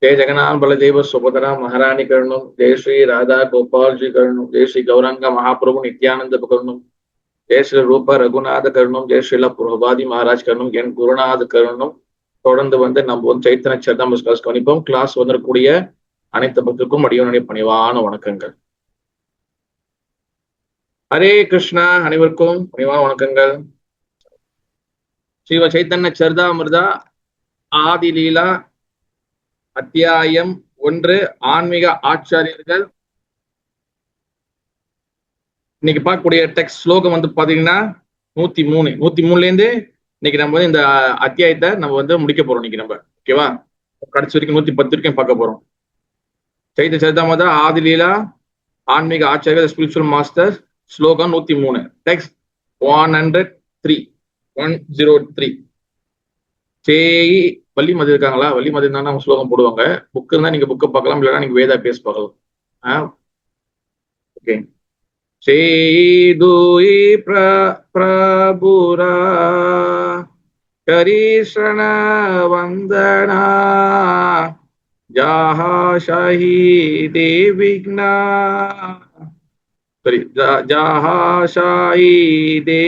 जय जगन्नाथ बलदेव सुभद्रा महारानी करणम, जय श्री राधा गोपाल जी करणम, जय श्री गौरांग महाप्रभु नित्यानंद करणम, जय श्री रूप रघुनाथ करणम, जय श्रीला प्रभाதி महाराज கரணம், என் குருநாத கரணம். தொடர்ந்து நம்ம சைத்தன்ய சரிதாமிரத கவனிப்போம். கிளாஸ் வந்துடக்கூடிய அனைத்து பக்தருக்கும் அடியோனுடைய பணிவான வணக்கங்கள். ஹரே கிருஷ்ணா, அனைவருக்கும் பணிவான வணக்கங்கள். ஸ்ரீ சைத்தன்ய சரிதாமிரதா ஆதி லீலா அத்தியாயம் 1 ஆன்மீக ஆச்சாரியர்கள். இன்னைக்கு பார்க்கக்கூடிய டெக்ஸ்ட் ஸ்லோகம் பாத்தீங்கன்னா 103 இருந்து இன்னைக்கு நம்ம இந்த அத்தியாயத்தை நம்ம முடிக்க போறோம். இன்னைக்கு நம்ம ஓகேவா, கடைசி வரைக்கும் 110 வரைக்கும் பார்க்க போறோம். சைத்தன்ய சரிதாமிரதா ஆதி லீலா ஆன்மீக ஆச்சாரியர்கள் ஸ்பிரிச்சுவல் மாஸ்டர் ஸ்லோகம் 103, டெக்ஸ்ட் 103. சேயி வள்ளி மதி இருக்காங்களா? வள்ளி மதி இருந்தா நம்ம ஸ்லோகம் போடுவாங்க. புக் இருந்தா நீங்க புக்கை பார்க்கலாம், இல்லைன்னா நீங்க வேதா பேஸ் பார்க்கலாம். ஓகே. சேதுயி பிரபுரா கரீஷண வந்தனா ஜாஹா ஷாஹி தேவிக்னா ஜாஹா ஷாஹி தே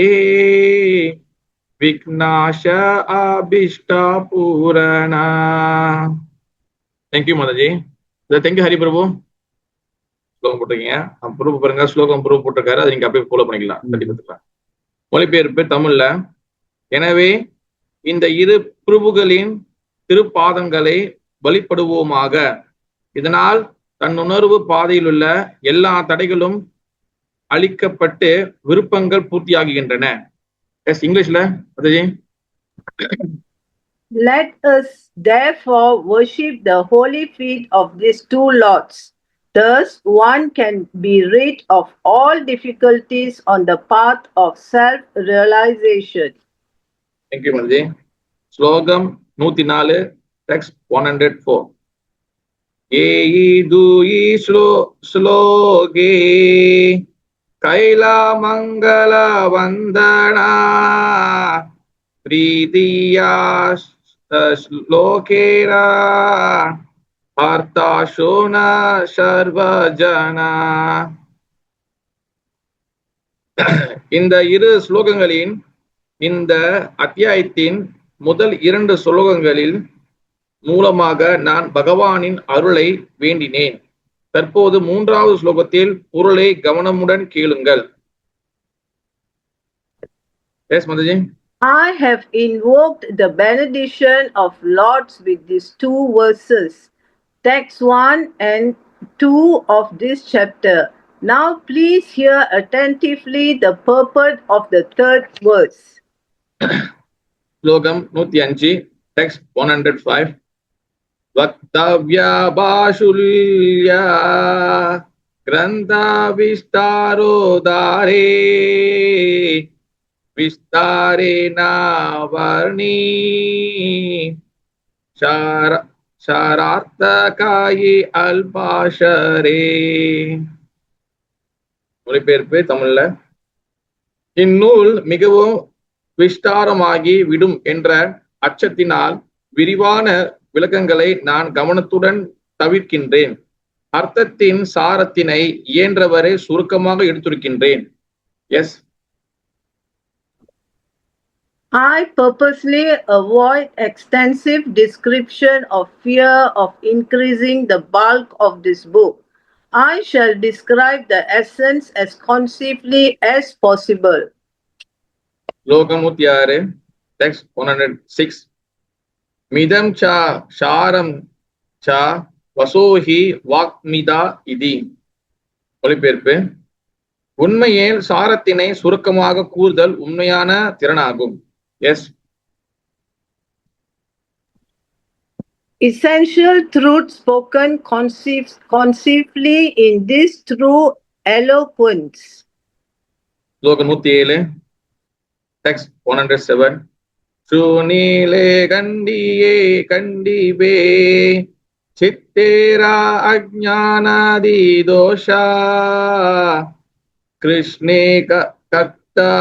விக்னாஷ அபிஷ்டா பூரணா. தேங்க்யூ மாதாஜி. தேங்க்யூ ஹரி பிரபு. ஸ்லோகம் போட்டிருக்கீங்க, ப்ரூஃப் பாருங்க. ஸ்லோகம் ப்ரூஃப் போட்டிருக்காரு, அதை நீங்க அப்படியே ஃபாலோ பண்ணிக்கலாம். கண்டிப்பா மொழிபெயர்ப்பு தமிழ்ல. எனவே இந்த இரு பிரபுகளின் திருப்பாதங்களை வழிபடுவோமாக. இதனால் தன்னுணர்வு பாதையில் உள்ள எல்லா தடைகளும் அழிக்கப்பட்டு விருப்பங்கள் பூர்த்தியாகின்றன. எஸ், இங்கிலீஷ்ல Mataji. Let us therefore worship the holy feet of these two lords. Thus one can be rid of all difficulties on the path of self-realization. Thank you, Mataji. Slogam 104, text 104. Yehi dui sloge Kaila Mangala Vandana Pridiya Slokera Arthashona Sarvajana. இந்த இரு ஸ்லோகங்களின் இந்த அத்தியாயத்தின் முதல் 2 ஸ்லோகங்களில் மூலமாக நான் பகவானின் அருளை வேண்டினேன். தற்போது 3வது ஸ்லோகத்தில் பொருளை கவனமுடன் கேளுங்கள். Yes, Mataji. I have invoked the benediction of Lords with these 2 verses, text 1 and 2 of this chapter. Now please hear attentively the purport of the 3rd verse. Slogam 105, text 105. Vaktavya Bashulya Grantha Vistaro Dare Vistarena Varni Shararthakayi Alpashare. மொழிபெயர்ப்பு தமிழ்ல. இந்நூல் மிகவும் விஸ்தாரமாகி விடும் என்ற அச்சத்தினால் விரிவான விளக்கங்களை நான் கவனத்துடன் தவிர்க்கின்றேன். அர்த்தத்தின் சாரத்தினை இயன்றவரை சுருக்கமாக எடுத்துரைக்கின்றேன். S. I purposely avoid extensive description of fear of increasing the bulk of this book. I shall describe the essence as concisely as possible. Slogam 106, text 106. Midam cha sharam cha vasohi vakmida idi. மொழிபெயர்ப்பு. உண்மையில் சாரத்தினை சுருக்கமாக கூறுதல் உண்மையான திறனாகும். S. Essential truth spoken concisely in this true eloquence. ஸ்லோகம் 107, text 107. Sunile gandiye kandibe chittera ajnanadi dosha Krishne kakta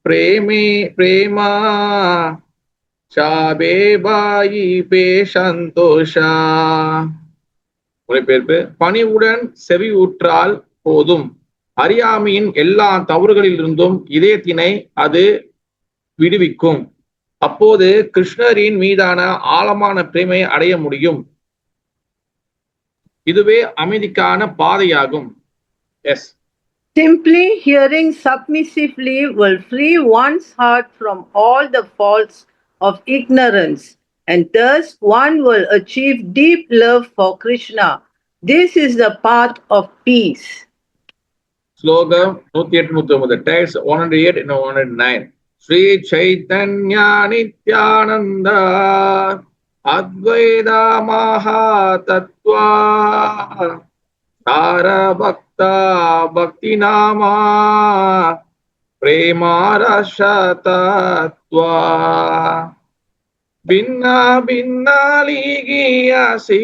prema ஷாபே பாயி பே சந்தோஷா. மொழிபெயர்ப்பு: பணிவுடன் செவி ஊற்றால் போதும், அறியாமையின் எல்லா தவறுகளிலிருந்தும் இதயத்தினை அது விடுவிக்கும். அப்போது கிருஷ்ணரின் மீதான ஆழமான பிரேமை அடைய முடியும். இதுவே அமைதிக்கான பாதையாகும். S. Simply hearing submissively will free one's heart from all the faults of ignorance, and thus one will achieve deep love for Krishna. This is the path of peace. ஸ்லோகம் 108-109. Text 108 and 109. ஸ்ரீ சைதன்யா நித்யானந்த அத்வைத மகாதத்வா சாரபக்தா பக்தி நாமா பிரேமாரச தத்வா பின்னா பின்னா லீகியாசி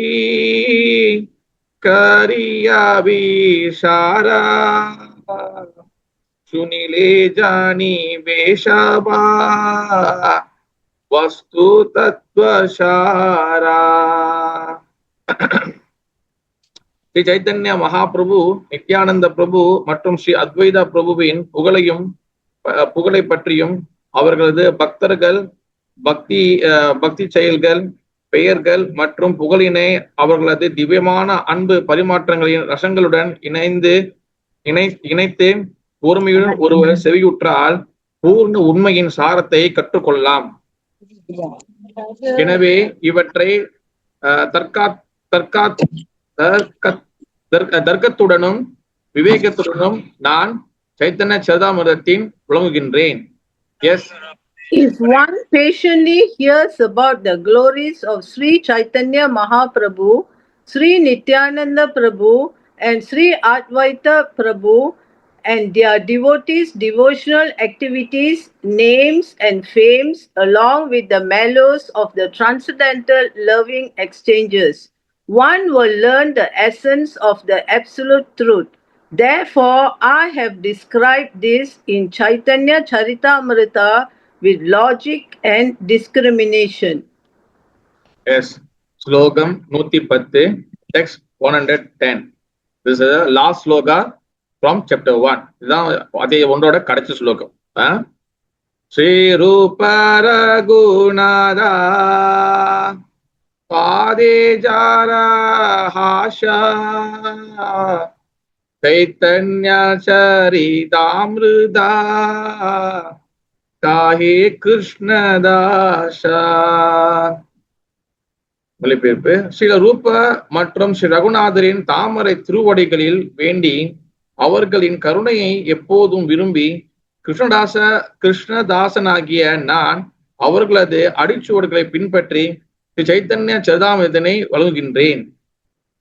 करिया विशारा सुनिले जानी बेशबा वस्तु तत्वसारा. ஸ்ரீ சைத்தன்ய மகாபிரபு, நித்யானந்த பிரபு மற்றும் ஸ்ரீ அத்வைதா பிரபுவின் புகழை பற்றியும் அவர்களது பக்தர்கள் பக்தி செயல்கள், பெயர்கள் மற்றும் புகழினை அவர்களது திவ்யமான அன்பு பரிமாற்றங்களின் ரசங்களுடன் இணைத்து பொறுமையுடன் ஒருவர் செவியுற்றால் பூர்ண உண்மையின் சாரத்தை கற்றுக்கொள்ளலாம். எனவே இவற்றை தர்க்கத்துடனும் விவேகத்துடனும் நான் சைத்தன்ய சரிதாமிர்தத்தின் விளங்குகின்றேன். Yes. If one patiently hears about the glories of Sri Chaitanya Mahaprabhu, Sri Nityananda Prabhu, and Sri Advaita Prabhu, and their devotees' devotional activities, names, and fames, along with the mellows of the transcendental loving exchanges, one will learn the essence of the absolute truth. Therefore, I have described this in Chaitanya Charitamrita with logic and discrimination. Yes. Slogam 110, text 110. This is the last sloga from chapter 1. இதுதான் அதே ஒன்றோட கடைசி ஸ்லோகம். ஸ்ரீ ரூப ரகுநாதா பாதே ஜாரா ஹாஷா சைத்தன்ய சரிதாமிருதா காஹே கிருஷ்ணதாசா. மொழிபெயர்ப்பு: ஸ்ரீ ரூப மற்றும் ஸ்ரீ ரகுநாதரின் தாமரை திருவடிகளில் வேண்டி அவர்களின் கருணையை எப்போதும் விரும்பி கிருஷ்ணதாசனாகிய நான் அவர்களது அடிச்சுவடுகளை பின்பற்றி ஸ்ரீ சைத்தன்ய சரிதாமிர்தனை வழங்குகின்றேன்.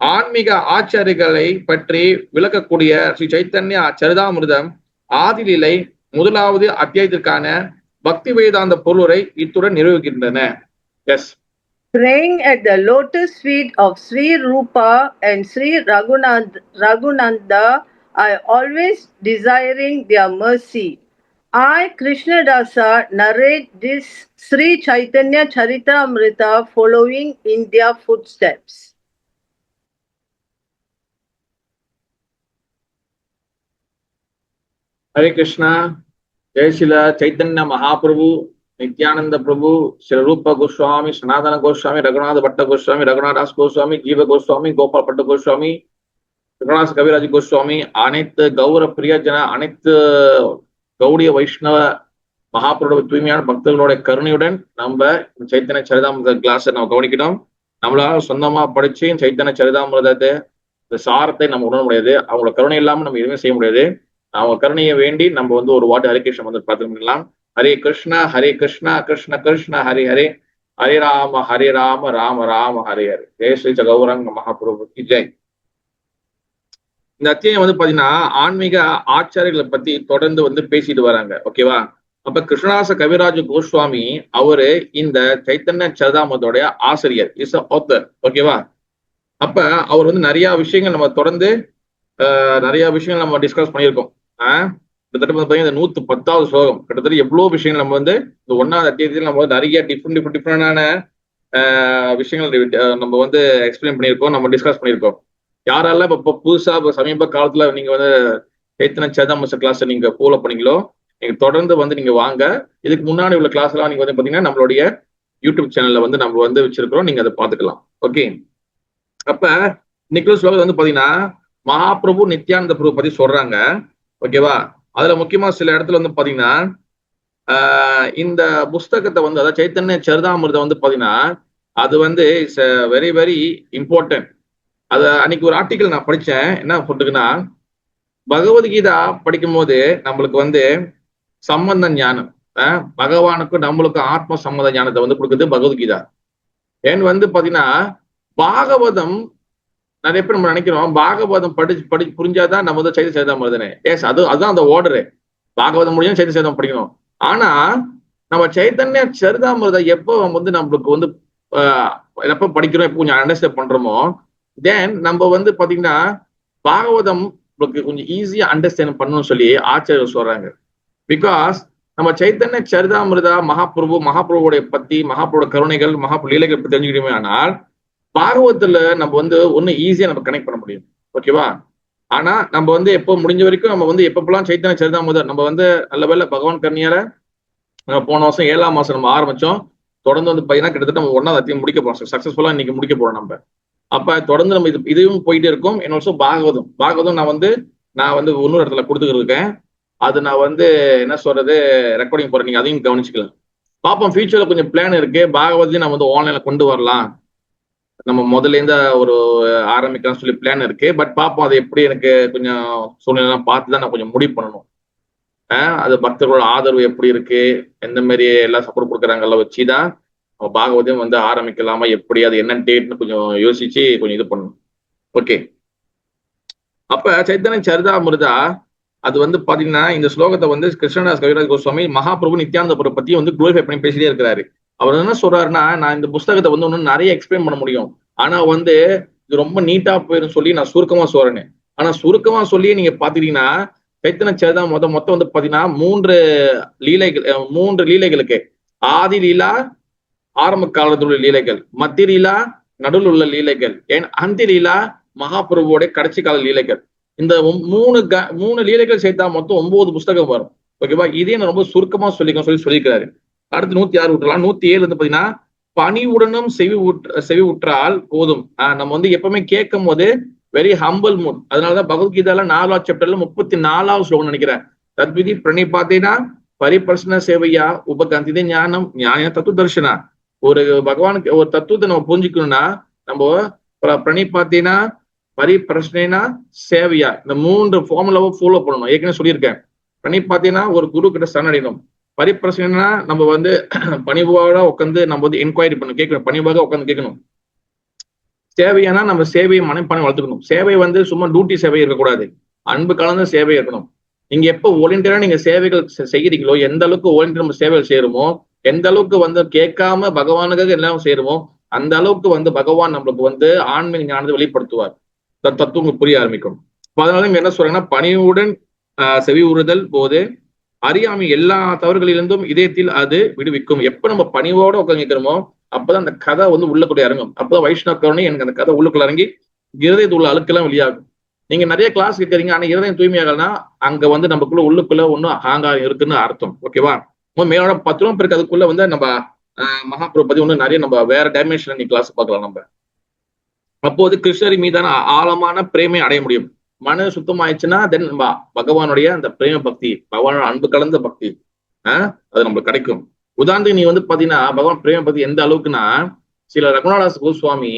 ஆன்மீக ஆச்சாரிகளை பற்றி விளக்கக்கூடிய ஸ்ரீ சைத்தன்ய சரிதாமிர்தம் ஆதிநிலை முதலாவது அத்தியாயத்திற்கான பக்தி வேதாந்த பொருளை இத்துடன் நிறுவுகின்றன. S. Praying at the lotus feet of Sri Rupa and Sri Raghunanda, I always desiring their mercy. I, Krishnadasa, narrate this Sri Chaitanya Charitamrita following in their footsteps. Hare Krishna. ஜெய் ஸ்ரீல சைத்தன்ய மகாபிரபு, நித்யானந்த பிரபு, ஸ்ரீ ரூப கோஸ்வாமி, சனாதன கோஸ்வாமி, ரகுநாத பட்ட கோஸ்வாமி, ரகுநாதாஸ் கோஸ்வாமி, ஜீவ கோஸ்வாமி, கோபால் பட்ட கோஸ்வாமி, ரகுநாத கவிராஜ் கோஸ்வாமி, அனைத்து கௌர பிரியஜன, அனைத்து கௌடிய வைஷ்ணவ மகாபிரபு தூய்மையான பக்தர்களோட கருணையுடன் நம்ம சைத்தன்ய சரிதாமிரத கிளாஸை நம்ம கவனிக்கணும். நம்மளால சொந்தமா படிச்சு சைத்தன்ய சரிதாமிரதத்தை இந்த சாரத்தை நம்ம உணர முடியாது. அவங்களோட கருணை இல்லாம நம்ம எதுவுமே செய்ய முடியாது. அவங்க கருணையை வேண்டி நம்ம ஒரு வாட்டு ஹரே கிருஷ்ண வந்து பார்த்து பண்ணலாம். ஹரே கிருஷ்ணா கிருஷ்ண கிருஷ்ண ஹரே ஹரே, ஹரே ராம ராம ராம ஹரே ஹரே. ஜெய் ஸ்ரீ கௌரங்க மகாபிரபு கி ஜெய். இந்த அத்தியாயம் பாத்தீங்கன்னா ஆன்மீக ஆச்சாரியர்களை பத்தி தொடர்ந்து பேசிட்டு வராங்க. ஓகேவா? அப்ப கிருஷ்ணதாச கவிராஜ கோஸ்வாமி அவரு இந்த சைத்தன்ய சரிதாமிரதோடைய ஆசிரியர், இஸ் ஆத்தர். ஓகேவா? அப்ப அவர் நிறைய விஷயங்கள் நம்ம தொடர்ந்து நிறைய விஷயங்கள் நம்ம டிஸ்கஸ் பண்ணியிருக்கோம். கிட்டத்தட்ட பாத்தீங்கன்னா இந்த 110வது ஸ்லோகம். கிட்டத்தட்ட எவ்வளவு விஷயங்கள் நம்ம வந்து இந்த 1வது அத்தியாயத்தில் நம்ம வந்து நிறைய டிஃப்ரெண்டான விஷயங்கள் நம்ம வந்து எக்ஸ்பிளைன் பண்ணியிருக்கோம், நம்ம டிஸ்கஸ் பண்ணியிருக்கோம். யாரெல்லாம் இப்போ புதுசா இப்போ சமீப காலத்துல நீங்க வந்து சேத்தன சேதாமச கிளாஸ் நீங்க ஃபாலோ பண்ணீங்களோ, நீங்க தொடர்ந்து வந்து நீங்க வாங்க. இதுக்கு முன்னாடி உள்ள கிளாஸ் எல்லாம் நீங்க வந்து பாத்தீங்கன்னா நம்மளுடைய யூடியூப் சேனல்ல வந்து நம்ம வந்து வச்சிருக்கிறோம், நீங்க அதை பார்த்துக்கலாம். ஓகே, அப்ப இன்னைக்கு ஸ்லோகம் வந்து பாத்தீங்கன்னா மகாபிரபு நித்யானந்த பிரபு பத்தி சொல்றாங்க. ஓகேவா, அதுல முக்கியமா சில இடத்துல வந்து பாத்தீங்கன்னா இந்த புஸ்தகத்தை வந்து அதாவது சைத்தன்ய சரிதாமிர்தம் வந்து பாத்தீங்கன்னா அது வந்து இட்ஸ் வெரி வெரி இம்பார்ட்டன்ட். அது அன்னைக்கு ஒரு ஆர்டிக்கல் நான் படிச்சேன். என்ன போட்டுக்குன்னா, பகவத்கீதா படிக்கும் போது நம்மளுக்கு வந்து சம்பந்த ஞானம், பகவானுக்கும் நம்மளுக்கும் ஆத்ம சம்பந்த ஞானத்தை வந்து கொடுக்குது பகவத்கீதா. ஏன்னு வந்து பாத்தீங்கன்னா பாகவதம் நிறைய பேர் நம்ம நினைக்கிறோம் பாகவதம் படிச்சு புரிஞ்சாதான் நம்ம வந்து சைத்த சரிதாமிர்தனே. எஸ், அதுதான் அந்த ஓர்டரு. பாகவதம் முடியும் சைத்த சரிதம் படிக்கணும். ஆனா நம்ம சைத்தன்ய சரிதாமிர்தம் எப்போ வந்து நம்மளுக்கு வந்து எப்ப படிக்கிறோம், எப்போ கொஞ்சம் அண்டர்ஸ்டாண்ட் பண்றோமோ, தென் நம்ம வந்து பாத்தீங்கன்னா பாகவதம் கொஞ்சம் ஈஸியா அண்டர்ஸ்டாண்ட் பண்ணணும்னு சொல்லி ஆச்சாரியர் சொல்றாங்க. பிகாஸ் நம்ம சைத்தன்ய சரிதாமிர்தா மகாபிரபுடைய பத்தி, மகாபிரபுடைய கருணைகள், மகாபிரபு லீலைகள் பத்தி தெரிஞ்சுக்கிட்டோமே ஆனால் பாகவத்துல நம்ம வந்து ஒண்ணு ஈஸியா நம்ம கனெக்ட் பண்ண முடியும். ஓகேவா, ஆனா நம்ம வந்து எப்போ முடிஞ்ச வரைக்கும் நம்ம வந்து எப்பப்பெல்லாம் சைத்தன்ய சரிதாமிர்தா நம்ம வந்து நல்ல வேலை பகவான் கருணையால நம்ம போன வருஷம் 7ஆம் மாசம் நம்ம ஆரம்பிச்சோம். தொடர்ந்து வந்து பாத்தீங்கன்னா கிட்டத்தட்ட நம்ம 1வது அத்தியாயம் முடிக்க போறோம். சக்சஸ்ஃபுல்லா இன்னைக்கு முடிக்க போறோம் நம்ம. அப்ப தொடர்ந்து நம்ம இதுவும் போயிட்டே இருக்கும். என்ன வருஷம் பாகவதம் நான் வந்து இன்னொரு இடத்துல கொடுத்துக்கிட்டு இருக்கேன். அது நான் வந்து என்ன சொல்றது ரெக்கார்டிங் போறேன், நீங்க அதையும் கவனிச்சுக்கலாம். பாப்போம், ஃபியூச்சர்ல கொஞ்சம் பிளான் இருக்கு. பாகவதையும் நம்ம வந்து ஆன்லைன்ல கொண்டு வரலாம், நம்ம முதல்ல இருந்து ஒரு ஆரம்பிக்கலாம் சொல்லி பிளான் இருக்கு. பட் பாப்போம், அது எப்படி எனக்கு கொஞ்சம் சூழ்நிலை பார்த்து தான் நான் கொஞ்சம் முடிவு பண்ணணும். அது பக்தர்களோட ஆதரவு எப்படி இருக்கு, எந்த மாதிரி எல்லாம் சப்போர்ட் கொடுக்குறாங்கல்ல வச்சுதான் பாகவதையும் வந்து ஆரம்பிக்கலாமா, எப்படி அது என்ன டேட்னு கொஞ்சம் யோசிச்சு கொஞ்சம் இது பண்ணணும். ஓகே, அப்ப சைத்தன்ய சரிதாமிர்தா அது வந்து பாத்தீங்கன்னா இந்த ஸ்லோகத்தை வந்து கிருஷ்ணதாஸ் கவிராஜ் கோஸ்வாமி மகாபிரபு நித்யானந்த பிரபு பத்தி வந்து குளோரிஃபை பண்ணி பேசிட்டே இருக்கிறாரு. அவர் என்ன சொல்றாருன்னா, நான் இந்த புஸ்தகத்தை வந்து இன்னும் நிறைய எக்ஸ்பிளைன் பண்ண முடியும், ஆனா வந்து இது ரொம்ப நீட்டா போயிடும் சொல்லி நான் சுருக்கமா சொல்றேன். ஆனா சுருக்கமா சொல்லி நீங்க பாத்துட்டீங்கன்னா சைத்தன்ய சரிதாமிர்தம் மொத்தம் வந்து பாத்தீங்கன்னா 3 லீலைகளுக்கு ஆதி லீலா, ஆரம்ப காலத்தில் உள்ள லீலைகள், மத்திய லீலா, நடுவில் உள்ள லீலைகள், அந்தி லீலா, மகாபிரபுவோட கடைசி கால லீலைகள். இந்த 3 லீலைகள் சேர்த்தா மொத்தம் 9 புஸ்தகம் வரும். ஓகேவா, இதே நான் ரொம்ப சுருக்கமா சொல்லியிருக்கிறாரு. அடுத்து 106 விட்டுலாம். 107 வந்து பாத்தீங்கன்னா பணிவுடனும் செவி உற்றால் போதும். நம்ம வந்து எப்பவுமே கேட்கும் போது வெரி ஹம்பிள் மூட். அதனாலதான் பகவத்கீதால 4வது சாப்டர்ல 34வது ஸ்லோகம் நினைக்கிறேன். தத்விதி பிரணிபாத்தேனா பரிபர்சன சேவையா உபகாந்தி ஞானம் ஞான தத்துவ தர்ஷனா. ஒரு பகவானுக்கு ஒரு தத்துவத்தை நம்ம புரிஞ்சுக்கணும்னா நம்ம பிரணிபாத்தேனா பரிபிரஷ்னா சேவையா இந்த 3 ஃபார்முலாவை ஃபாலோ பண்ணணும். ஏற்கனவே சொல்லியிருக்கேன். பிரணிபாத்தேனா ஒரு குரு கிட்ட சரணடையணும். பரிபிரஷ்னா நம்ம வந்து பணிவாக உட்காந்து நம்ம வந்து என்கொயரி பண்ணணும், கேட்கணும், பணிவாக உட்காந்து கேட்கணும். சேவையானா நம்ம சேவையை மனப்பான்மை வளர்த்துக்கணும். சேவை வந்து சும்மா டியூட்டி சேவை இருக்கக்கூடாது, அன்பு கலந்த சேவை இருக்கணும். நீங்க எப்போ வாலண்டியரா நீங்க சேவைகள் செய்கிறீங்களோ, எந்த அளவுக்கு வாலண்டியர் நம்ம சேவைகள் செய்யறோமோ, எந்த அளவுக்கு வந்து கேட்காம பகவானுக்காக எல்லாம் செய்யறோமோ, அந்த அளவுக்கு வந்து பகவான் நம்மளுக்கு வந்து ஆன்மீக ஞானத்தை வெளிப்படுத்துவார். தத்துவம் புரிய ஆரம்பிக்கும். அதனால என்ன சொல்றாங்கன்னா, பணியுடன் செவி உறுதல் போது அறியாமை எல்லா தவறுகளிலிருந்தும் இதயத்தில் அது விடுவிக்கும். எப்ப நம்ம பணிவோட உட்காந்து கேட்கிறோமோ அப்பதான் அந்த கதை வந்து உள்ளுக்குள்ள இறங்கும். அப்பதான் வைஷ்ணவ கருணை எனக்கு அந்த கதை உள்ளுக்குள்ள இறங்கி இருதயத்துல உள்ள அழுக்கெல்லாம் வெளியாகும். நீங்க நிறைய கிளாஸ் கேட்கறீங்க, ஆனா இருதயம் தூய்மையாகனா அங்க வந்து நமக்குள்ள உள்ளுக்குள்ள ஒன்னும் அகங்காரம் இருக்குன்னு அர்த்தம். ஓகேவா, மேலோட 10 ரூபா பேருக்கு அதுக்குள்ள வந்து நம்ம மகாபிரபு பத்தி ஒண்ணு நிறைய நம்ம வேற டைமென்ஷன்ல நீ கிளாஸ் பார்க்கலாம். நம்ம அப்போது கிருஷ்ணரி மீதான ஆழமான பிரேமை அடைய முடியும். மன சுத்தமாயிடுச்சுன்னா தென் பகவானுடைய அந்த பிரேம பக்தி, பகவானோட அன்பு கலந்த பக்தி அது நம்மளுக்கு கிடைக்கும். உதாரணத்துக்கு நீ வந்து பாத்தீங்கன்னா பகவான் பிரேம பக்தி எந்த அளவுக்குன்னா, சில ரகுநாதாஸ் கோஸ்வாமி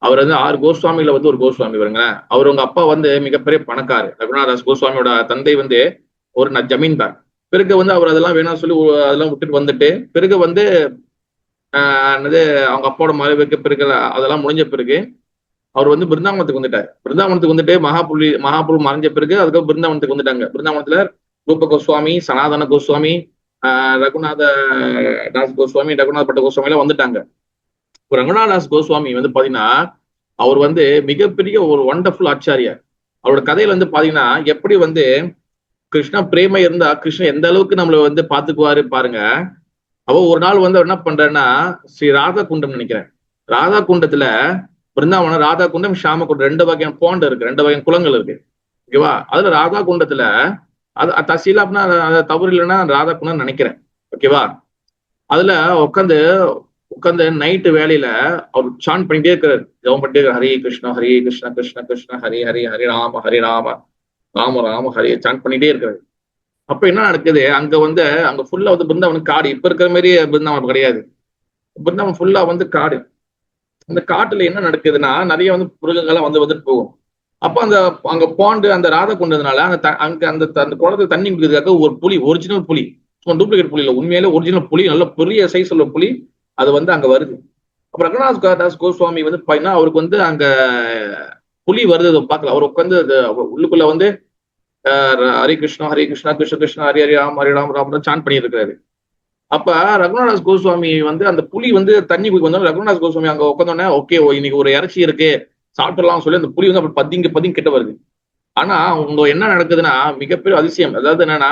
அவர் வந்து 6 கோஸ்வாமியில வந்து ஒரு கோஸ்வாமி வருங்க. அவர் உங்க அப்பா வந்து மிகப்பெரிய பணக்காரு. ரகுநாதாஸ் கோஸ்வாமியோட தந்தை வந்து ஒரு ஜமீன்தார். பிறகு வந்து அவர் அதெல்லாம் வேணாம் சொல்லி அதெல்லாம் விட்டுட்டு வந்துட்டு பிறகு வந்து அவங்க அப்பாவோட மறைவுக்கு பிறகு அதெல்லாம் முடிஞ்ச பிறகு அவர் வந்து பிருந்தாவனத்துக்கு வந்துட்டார். பிருந்தாவனத்துக்கு வந்துட்டு மகாபுரு மறைஞ்ச பிறகு அதுக்கப்புறம் பிருந்தாவனத்துக்கு வந்துட்டாங்க. பிருந்தாவனத்துல ரூப கோஸ்வாமி, சனாதன கோஸ்வாமி, ரகுநாத தாஸ் கோஸ்வாமி, ரகுநாத பட்ட கோஸ்வாமி எல்லாம் வந்துட்டாங்க. ரகுநாத தாஸ் கோஸ்வாமி வந்து பாத்தீங்கன்னா அவர் வந்து மிகப்பெரிய ஒரு வண்டர்ஃபுல் ஆச்சாரியார். அவரோட கதையில வந்து பாத்தீங்கன்னா எப்படி வந்து கிருஷ்ண பிரேமை இருந்தா கிருஷ்ணன் எந்த அளவுக்கு நம்மள வந்து பாத்துக்குவாரு பாருங்க. அவ ஒரு நாள் வந்து என்ன பண்றேன்னா, ஸ்ரீ ராதா குண்டம் நினைக்கிறேன், ராதா குண்டத்துல பிருந்தாவனம் ராதா குண்டம் ஷாம குண்டம் 2 வகையான பாண்ட் இருக்கு, 2 வகையான குளங்கள் இருக்கு. ஓகேவா? அதுல ராதா குண்டத்துல அது தசீலா அப்படின்னா அது தவறு இல்லைன்னா ராதா குண்டம் நினைக்கிறேன். ஓகேவா? அதுல உட்காந்து உட்காந்து நைட்டு வேலையில அவர் சான் பண்ணிட்டே இருக்கிறார், ஜெபம் பண்ணிட்டே இருக்காரு. ஹரே கிருஷ்ணா கிருஷ்ண கிருஷ்ண ஹரி ஹரி ஹரி ராம ஹரி ராம ராம ராம ஹரி சான் பண்ணிட்டே இருக்கிறாரு. அப்ப என்ன நடக்குது, அங்க வந்து அங்க ஃபுல்லா வந்து பிருந்தாவன் காடு, இப்ப இருக்கிற மாதிரி பிருந்தாவன் கிடையாது. பிருந்தாவன் ஃபுல்லா வந்து காடு. அந்த காட்டுல என்ன நடக்குதுன்னா நிறைய வந்து மிருகங்கள்லாம் வந்து வந்துட்டு போகும். அப்ப அந்த அங்க பாண்டு அந்த ராதை கொண்டதுனால அங்க அந்த அந்த குளத்துல தண்ணி குடிக்கிறதுக்காக ஒரு புலி, ஒரிஜினல் புலி, டூப்ளிகேட் புலி இல்ல, உண்மையிலே ஒரிஜினல் புலி, நல்ல பெரிய சைஸ் உள்ள புலி, அது வந்து அங்க வருது. அப்ப ரங்கநாத் தாஸ் கோஸ்வாமி வந்து பாத்தீங்கன்னா அவருக்கு வந்து அங்க புலி வருது பார்க்கல. அவர் உட்காந்து உள்ளுக்குள்ள வந்து ஹரி கிருஷ்ணா கிருஷ்ண கிருஷ்ணா ஹரி ஹரி ராம் ஹரி ராம் ராம் சான் பண்ணி இருக்காரு. அப்ப ரகுநாதாஸ் கோஸ்வாமி வந்து அந்த புலி வந்து தண்ணி குடிக்க வந்தாலும் ரகுநாதாஸ் கோஸ்வாமி அங்க உட்காந்தோன்னே ஓகே இன்னைக்கு ஒரு இறைச்சி இருக்கு சாப்பிடலாம் சொல்லி அந்த புலி வந்து அப்படி பதுங்கி கிட்ட வருது. ஆனா அவங்க என்ன நடக்குதுன்னா மிகப்பெரிய அதிசயம். அதாவது என்னன்னா,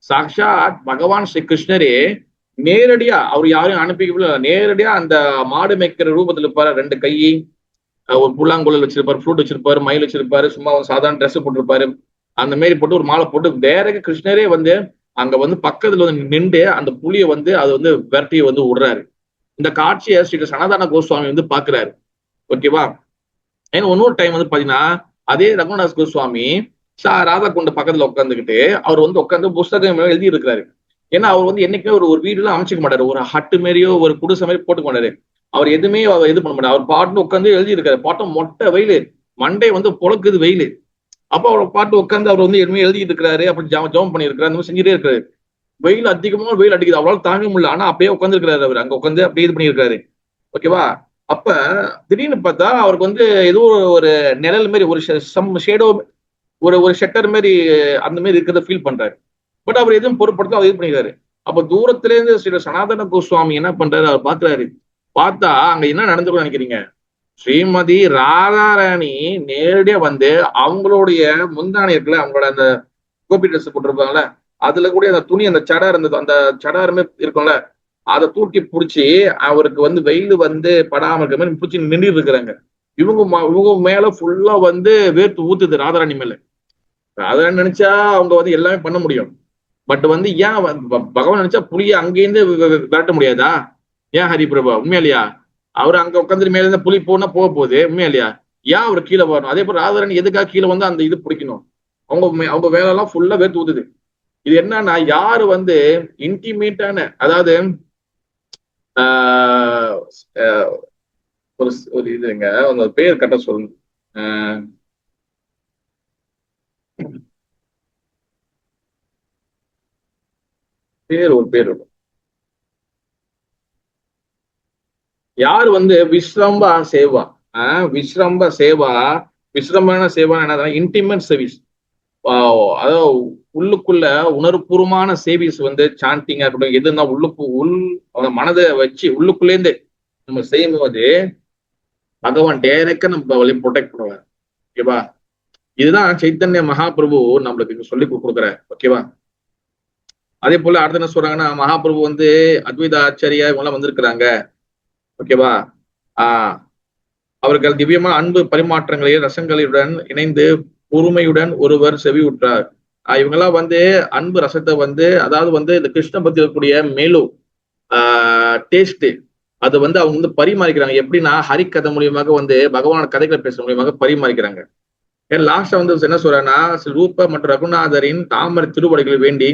சாக்ஷாத் பகவான் ஸ்ரீ கிருஷ்ணரே நேரடியா அவர் யாரையும் அனுப்பிக்கல, நேரடியா அந்த மாடு மேய்க்கிற ரூபத்துல இருப்பாரு, 2 கை, ஒரு புல்லாங்குழல் வச்சிருப்பாரு, ஃப்ளூட் வச்சிருப்பாரு, மயில் வச்சிருப்பாரு, சும்மா ஒரு சாதாரண ட்ரெஸ் போட்டிருப்பாரு, அந்த மாதிரி போட்டு ஒரு மாலை போட்டு டைரக்ட் கிருஷ்ணரே வந்து அங்க வந்து பக்கத்துல வந்து நின்று அந்த புலியை வந்து அது வந்து விரட்டியை வந்து விடுறாரு. இந்த காட்சியை ஸ்ரீ சனாதன கோஸ்வாமி வந்து பாக்குறாரு. ஓகேவா? ஏன்னா இன்னொரு டைம் வந்து பாத்தீங்கன்னா அதே ரகுநாத் கோஸ்வாமி ராதா குண்ட பக்கத்துல உட்காந்துக்கிட்டு அவர் வந்து உட்காந்து புஸ்தகம் எழுதி இருக்கிறாரு. ஏன்னா அவர் வந்து என்னைக்குமே ஒரு ஒரு வீடு எல்லாம் அமைச்சிக்க மாட்டாரு, ஒரு ஹட்டு மாரியோ ஒரு குடிசை மாதிரி போட்டுக்க மாட்டாரு. அவர் எதுவுமே இது பண்ண மாட்டாரு, அவர் பாட்டு உட்காந்து எழுதி இருக்காரு. பாட்டம் மொட்டை வெயிலு, மண்டை வந்து பொழக்குது வெயிலு. அப்ப அவர் பாட்டு உட்காந்து அவர் வந்து எதுவுமே எழுதிட்டு இருக்காரு, அப்படி ஜெபம் பண்ணிருக்காரு, அந்த மாதிரி செஞ்சுட்டே இருக்காரு. வெயில் அதிகமா வெயில் அடிக்குது, அவரால் தாங்க முடியல, ஆனா அப்படியே உட்காந்து இருக்காரு, அவர் அங்க உட்காந்து அப்படியே இது பண்ணியிருக்காரு. ஓகேவா? அப்ப திடீர்னு பார்த்தா அவருக்கு வந்து ஏதோ ஒரு நிழல் மாதிரி ஒரு ஷேடோ, ஒரு ஒரு ஷட்டர் மாதிரி அந்த மாதிரி இருக்கிறத ஃபீல் பண்றாரு. பட் அவர் எதுவும் பொருட்படுத்த அவர் இது பண்ணிக்கிறாரு. அப்ப தூரத்துல இருந்து ஸ்ரீ சனாதன கோஸ்வாமி என்ன பண்றாரு, அவர் பாக்குறாரு. பார்த்தா அங்க என்ன நடந்துக்கும் நினைக்கிறீங்க? ஸ்ரீமதி ராதாராணி நேரடியா வந்து அவங்களுடைய முந்தானை இருக்குல்ல, அவங்களோட அந்த கோபி ட்ரெஸ் போட்டிருப்பாங்கல்ல, அதுல கூட அந்த துணி அந்த சடார் இருந்தது, அந்த சடாருமே இருக்கும்ல, அதை தூக்கி பிடிச்சி அவருக்கு வந்து வெயில் வந்து படாம இருக்கிற மாதிரி பிடிச்சி நின்று இருக்கிறாங்க. இவங்க மேல ஃபுல்லா வந்து வேர்த்து ஊத்துது ராதாராணி மேல. ராதாராணி நினைச்சா அவங்க வந்து எல்லாமே பண்ண முடியும். பட் வந்து ஏன் பகவான் நினைச்சா புலியை அங்கேருந்து விரட்ட முடியாதா? ஏன் ஹரிபிரபா உண்மையா இல்லையா? அவர் அங்க உட்காந்து மேல இருந்து புலி போனா போக போகுது, உண்மையா இல்லையா? ஏன் அவர் கீழே வரணும்? அதே போல ராதாராணி எதுக்காக கீழே வந்து அந்த இது பிடிக்கணும்? அவங்க வேலை எல்லாம் ஃபுல்லா வேர்த்து ஊத்துது. இது என்னன்னா யாரு வந்து இன்டிமேட்டான, அதாவது ஒரு ஒரு இதுங்க, அந்த பேர் கரெக்டா சொல்லணும், ஒரு பேர் இருக்கும். யார் வந்து விஸ்ரம்பா சேவா, விஸ்ரம்ப சேவா, விஸ்ரம்பன சேவா என்ன, இன்டிமேட் சர்வீஸ், அதாவது உள்ளுக்குள்ள உணர்வுபூர்வமான சேவிஸ் வந்து சாண்டிங்கா இருக்கட்டும், எதுனா மனதை வச்சு உள்ளுக்குள்ளேருந்து நம்ம செய்யும் போது பகவான் டைரக்டா நம்ம வழி ப்ரொடெக்ட் பண்ணுவார். ஓகேவா? இதுதான் சைத்தன்ய மகாபிரபு நம்மளுக்கு சொல்லி கொடுக்குற. ஓகேவா? அதே போல அடுத்த என்ன சொல்றாங்கன்னா, மகாபிரபு வந்து அத்வைத ஆச்சாரியா இவங்கெல்லாம் வந்திருக்கிறாங்க. ஓகேவா? அவர்கள் திவ்யமான அன்பு பரிமாற்றங்களில் ரசங்களுடன் இணைந்து பொறுமையுடன் ஒருவர் செவி உற்றார். இவங்கெல்லாம் வந்து அன்பு ரசத்தை வந்து, அதாவது வந்து இந்த கிருஷ்ண பக்தி இருக்கக்கூடிய மேலும் டேஸ்ட், அது வந்து அவங்க வந்து பரிமாறிக்கிறாங்க. எப்படின்னா ஹரிக்கதை மூலியமாக வந்து பகவான கதைகளை பேசுற மூலியமாக பரிமாறிக்கிறாங்க. ஏன்னா லாஸ்டா வந்து என்ன சொல்றாங்கன்னா, ரூப மற்றும் ரகுநாதரின் தாமரை திருவடிகளை வேண்டி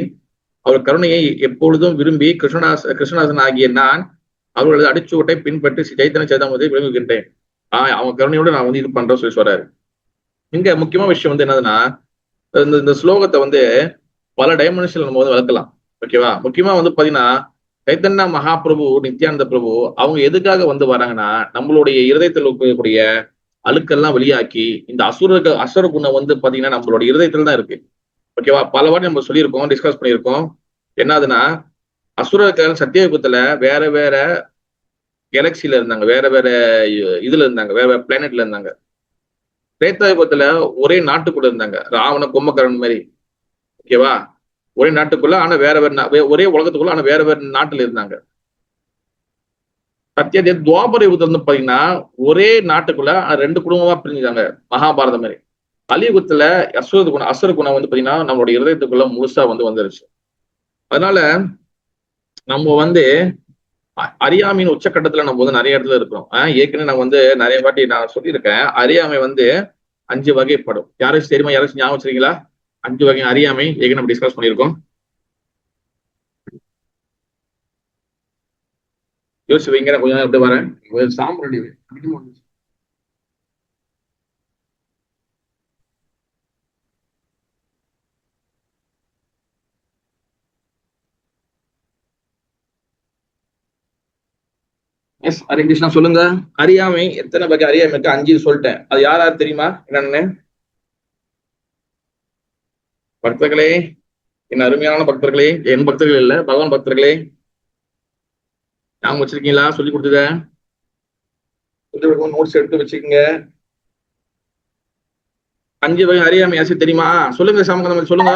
அவர் கருணையை எப்பொழுதும் விரும்பி கிருஷ்ணதாசன் ஆகிய நான் அவர்களது அடிச்சுவட்டை பின்பற்றி சைத்தன்ய சேதாமதை விளங்குகின்றேன். அவங்க கருணையோட நான் வந்து இது பண்றேன்னு சொல்லி சொல்றாரு. இங்க முக்கியமான விஷயம் வந்து என்னதுன்னா, இந்த ஸ்லோகத்தை வந்து பல டைமென்ஷன்ல நம்ம வந்து வளர்க்கலாம். ஓகேவா? முக்கியமா வந்து பாத்தீங்கன்னா சைத்தன்ய மகாபிரபு, நித்யானந்த பிரபு அவங்க எதுக்காக வந்து வராங்கன்னா, நம்மளுடைய இருதயத்தில் இருக்கக்கூடிய அழுக்கெல்லாம் வெளியாக்கி இந்த அசுர குணம் வந்து பாத்தீங்கன்னா நம்மளுடைய இருதயத்துல தான் இருக்கு. ஓகேவா? பல வாட்டி நம்ம சொல்லியிருக்கோம், டிஸ்கஸ் பண்ணியிருக்கோம். என்னதுன்னா, அசுரர்கள் சத்தியயுகத்துல வேற வேற கேலக்சில இருந்தாங்க, வேற வேற இதுல இருந்தாங்க, வேற வேற பிளானட்ல இருந்தாங்க. திரேதாயுகத்துல ஒரே நாட்டுக்குள்ள இருந்தாங்க, ராவண கும்பகரன் மாதிரி. ஓகேவா? ஒரே நாட்டுக்குள்ள ஆனா வேற வேற ஒரே உலகத்துக்குள்ள ஆனா வேற வேற நாட்டுல இருந்தாங்க. சத்திய துவாபர யுகத்துல வந்து பாத்தீங்கன்னா ஒரே நாட்டுக்குள்ள 2 குடும்பமா பிரிஞ்சுட்டாங்க. மகாபாரதம் மாதிரி. கலியுகத்துல அசுர குணம் வந்து பாத்தீங்கன்னா நம்மளுடைய இருதயத்துக்குள்ள முழுசா வந்துருச்சு. அதனால நம்ம வந்து அறியாமையின் உச்சக்கட்டத்துல நம்ம வந்து நிறைய இடத்துல இருக்கிறோம். ஏற்கனவே நான் வந்து நிறைய வாட்டி நான் சொல்லியிருக்கேன். அறியாமை வந்து 5 வகைப்படும். யாராச்சும் தெரியுமா? யாராச்சும் ஞாபகம் வச்சிருக்கீங்களா? 5 வகை அறியாமை ஏற்கனவே நம்ம டிஸ்கஸ் பண்ணியிருக்கோம். யோசிச்சு வைங்க, கொஞ்ச நேரம் எப்படி வரேன். சாம்பிராணி எஸ், ஹரே கிருஷ்ணா. சொல்லுங்க. அறியாமை எத்தனை வகை அறியாமை இருக்கு? 5 சொல்லிட்டேன். அது யார் யார் தெரியுமா என்னன்னு? பக்தர்களே, என் அருமையான பக்தர்களே, என் பக்தர்கள் இல்ல, பகவான் பக்தர்களே, ஞாபகம் வச்சிருக்கீங்களா? சொல்லி கொடுத்தத நோட்ஸ் எடுத்து வச்சுக்கோங்க. 5 வகை அறியாமை யாச்சும் தெரியுமா? சொல்லுங்க சாமகந்தம், சொல்லுங்க.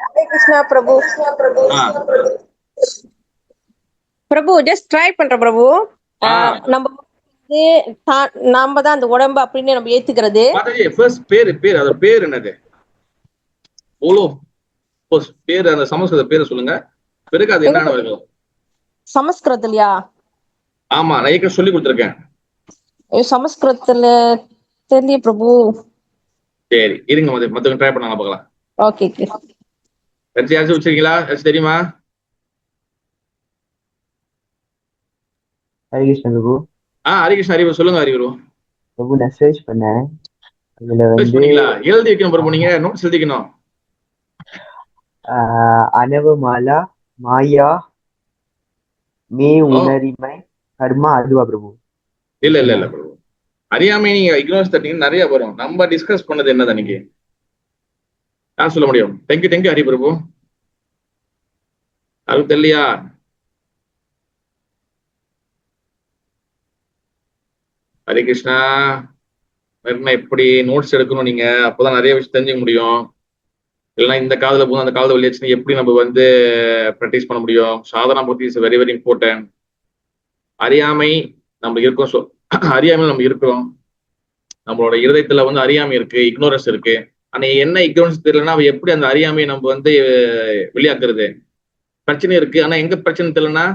ஹரே கிருஷ்ணா பிரபு. பிரபு ஜஸ்ட் ட்ரை பண்றேன் பிரபு. நம்ம தான் அந்த உடம்பு அப்படின்னு நம்ம ஏத்துக்கிறது. பேர் அது பேர் என்னது? ஓலோ பேர், அந்த சமஸ்கிருத பேரை சொல்லுங்க. பிறகு அது என்னன்னு வருது சமஸ்கிருதத்துலயா? ஆமா, நான் ஏற்கனவே சொல்லி கொடுத்துருக்கேன். சமஸ்கிருதத்துல தெரியல பிரபு. சரி இருங்க, மத்தவங்க ட்ரை பண்ணாங்க பார்க்கலாம். ஓகே. யாச்சும் வச்சிருக்கீங்களா? யாச்சும் தெரியுமா? ஹரிகிருஷ்ண பிரபு. ஹரிகிருஷ்ண அறிவு சொல்லுங்க. அறிவு பிரபு நான் சர்ச் பண்ணேன். அதுல வந்து எழுதி வைக்கணும் பிரபு, நீங்க நோட்ஸ் எழுதிக்கணும். அனவமாலா, மாயா, மே உணரிமை, கர்மா, அதுவா பிரபு? இல்ல பிரபு. அறியாமை நீங்க இக்னோரன்ஸ் தட்டிங்க நிறைய வரும். நம்ம டிஸ்கஸ் பண்ணது என்னது அன்னைக்கு? நான் சொல்ல முடியும். தேங்க்யூ ஹரி பிரபு. அது தெரியலையா? ஹரே கிருஷ்ணா. எப்படி நோட்ஸ் எடுக்கணும் நீங்க? அப்பதான் நிறைய விஷயம் தெரிஞ்சுக்க முடியும். இல்லைன்னா இந்த காலத்துல போது அந்த காலத்துல வெளியாச்சுன்னா எப்படி நம்ம வந்து ப்ராக்டிஸ் பண்ண முடியும்? சாதனா பத்தி இஸ் வெரி வெரி இம்பார்ட்டன்ட். அறியாமை நம்ம இருக்கோம். அறியாமை நம்ம இருக்கிறோம். நம்மளோட இருதயத்துல வந்து அறியாமை இருக்கு, இக்னோரன்ஸ் இருக்கு. ஆனா என்ன இக்னோரன்ஸ் தெரியலன்னா எப்படி அந்த அறியாமையை நம்ம வந்து வெளியாக்குறது? பிரச்சனை இருக்கு. ஆனா எங்க பிரச்சனை தெரியலன்னா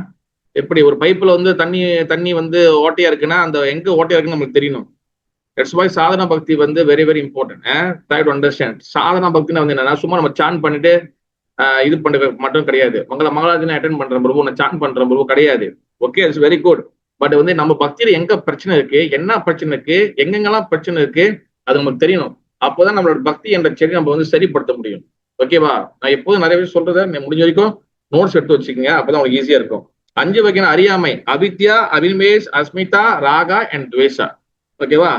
எப்படி? ஒரு பைப்புல வந்து தண்ணி வந்து ஓட்டையா இருக்குன்னா அந்த எங்க ஓட்டையா இருக்குன்னு நமக்கு தெரியணும். தட்ஸ் வை சாதனா பக்தி வந்து very very important. Try to understand. சாதனா பக்தினா வந்து என்னன்னா சும்மா நம்ம சான் பண்ணிட்டு இது பண்றது மட்டும் கிடையாது. மங்களாஜனை அட்டென்ட் பண்ற பிரபு, நான் சான் பண்ற பிரபு கிடையாது. Okay, it's very good. But வந்து நம்ம பக்தியில எங்க பிரச்சனை இருக்கு, என்ன பிரச்சனை இருக்கு, எங்கெங்கெல்லாம் பிரச்சனை இருக்கு, அது நமக்கு தெரியணும். அப்போதான் நம்மளோட பக்தி என்ற செடி நம்ம வந்து சரிப்படுத்த முடியும். ஓகேவா? நான் எப்போதும் நிறைய பேர் சொல்றத முடிஞ்ச வரைக்கும் நோட்ஸ் எடுத்து வச்சுக்கோங்க. அப்பதான் உங்களுக்கு ஈஸியா இருக்கும். 5 வகையான அறியாமை: அவித்யா, அவினிவேஷ், அஸ்மிதா, ராகா அண்ட் துவேஷா. ஓகேவா?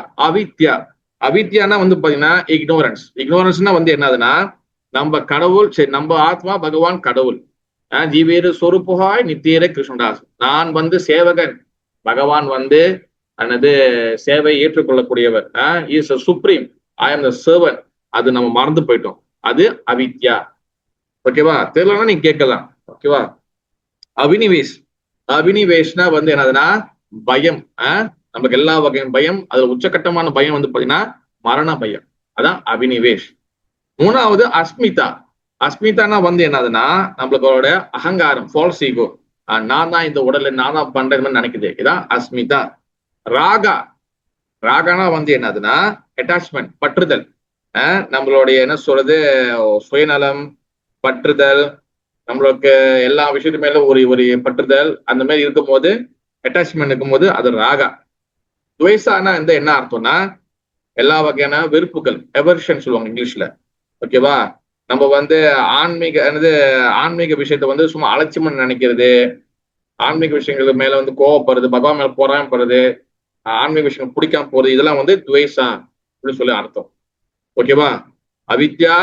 அவித்யானா வந்து பாத்தீங்கன்னா இக்னோரன்ஸ். இக்னோரன்ஸ்னா வந்து என்னதுன்னா நம்ம கடவுள், சரி நம்ம ஆத்மா, பகவான் கடவுள், ஜீவேரு சொருப்புகாய் நித்தியர கிருஷ்ணதாஸ், நான் வந்து சேவகன், பகவான் வந்து அல்லது சேவை ஏற்றுக்கொள்ளக்கூடியவர், இஸ் சுப்ரீம், ஐ ஆம் த சர்வன். அது நம்ம மறந்து போயிட்டோம். அது அவித்யா. ஓகேவா? தெரியலன்னா நீங்க கேட்கலாம். ஓகேவா? அவினிவேஷ்னா வந்து என்னதுன்னா பயம். நமக்கு எல்லா வகையும் பயம். அதுல உச்சகட்டமான பயம் வந்து பாத்தீங்கன்னா மரண பயம். அதான் அவினிவேஷ். 3வது அஸ்மிதானா வந்து என்னதுன்னா நம்மளோட அகங்காரம், ஃபால்ஸ் ஈகோ. நான் தான் இந்த உடல்ல நான் தான் பண்றேன்னு நினைக்குது. இதான் அஸ்மிதா. ராகானா வந்து என்னதுன்னா அட்டாச்மெண்ட், பற்றுதல். நம்மளுடைய என்ன சொல்றது, சுயநலம், பற்றுதல், நம்மளுக்கு எல்லா விஷயத்து மேல ஒரு பற்றுதல், அந்த மாதிரி இருக்கும் போது, அட்டாச்மெண்ட் இருக்கும் போது அது ராகா. துவேஷானா இந்த என்ன அர்த்தம்னா எல்லா வகையான வெறுப்புகள், எவர்ஷன் சொல்லுவாங்க இங்கிலீஷ்ல. ஓகேவா? நம்ம வந்து ஆன்மீக விஷயத்த வந்து சும்மா அலட்சியமா நினைக்கிறது, ஆன்மீக விஷயங்களுக்கு மேல வந்து கோவப்படுறது, பகவான் மேல போறாமப்படுறது, ஆன்மீக விஷயம் பிடிக்காம போறது, இதெல்லாம் வந்து துவேஷா அப்படின்னு சொல்லி அர்த்தம். ஓகேவா? அவித்யா,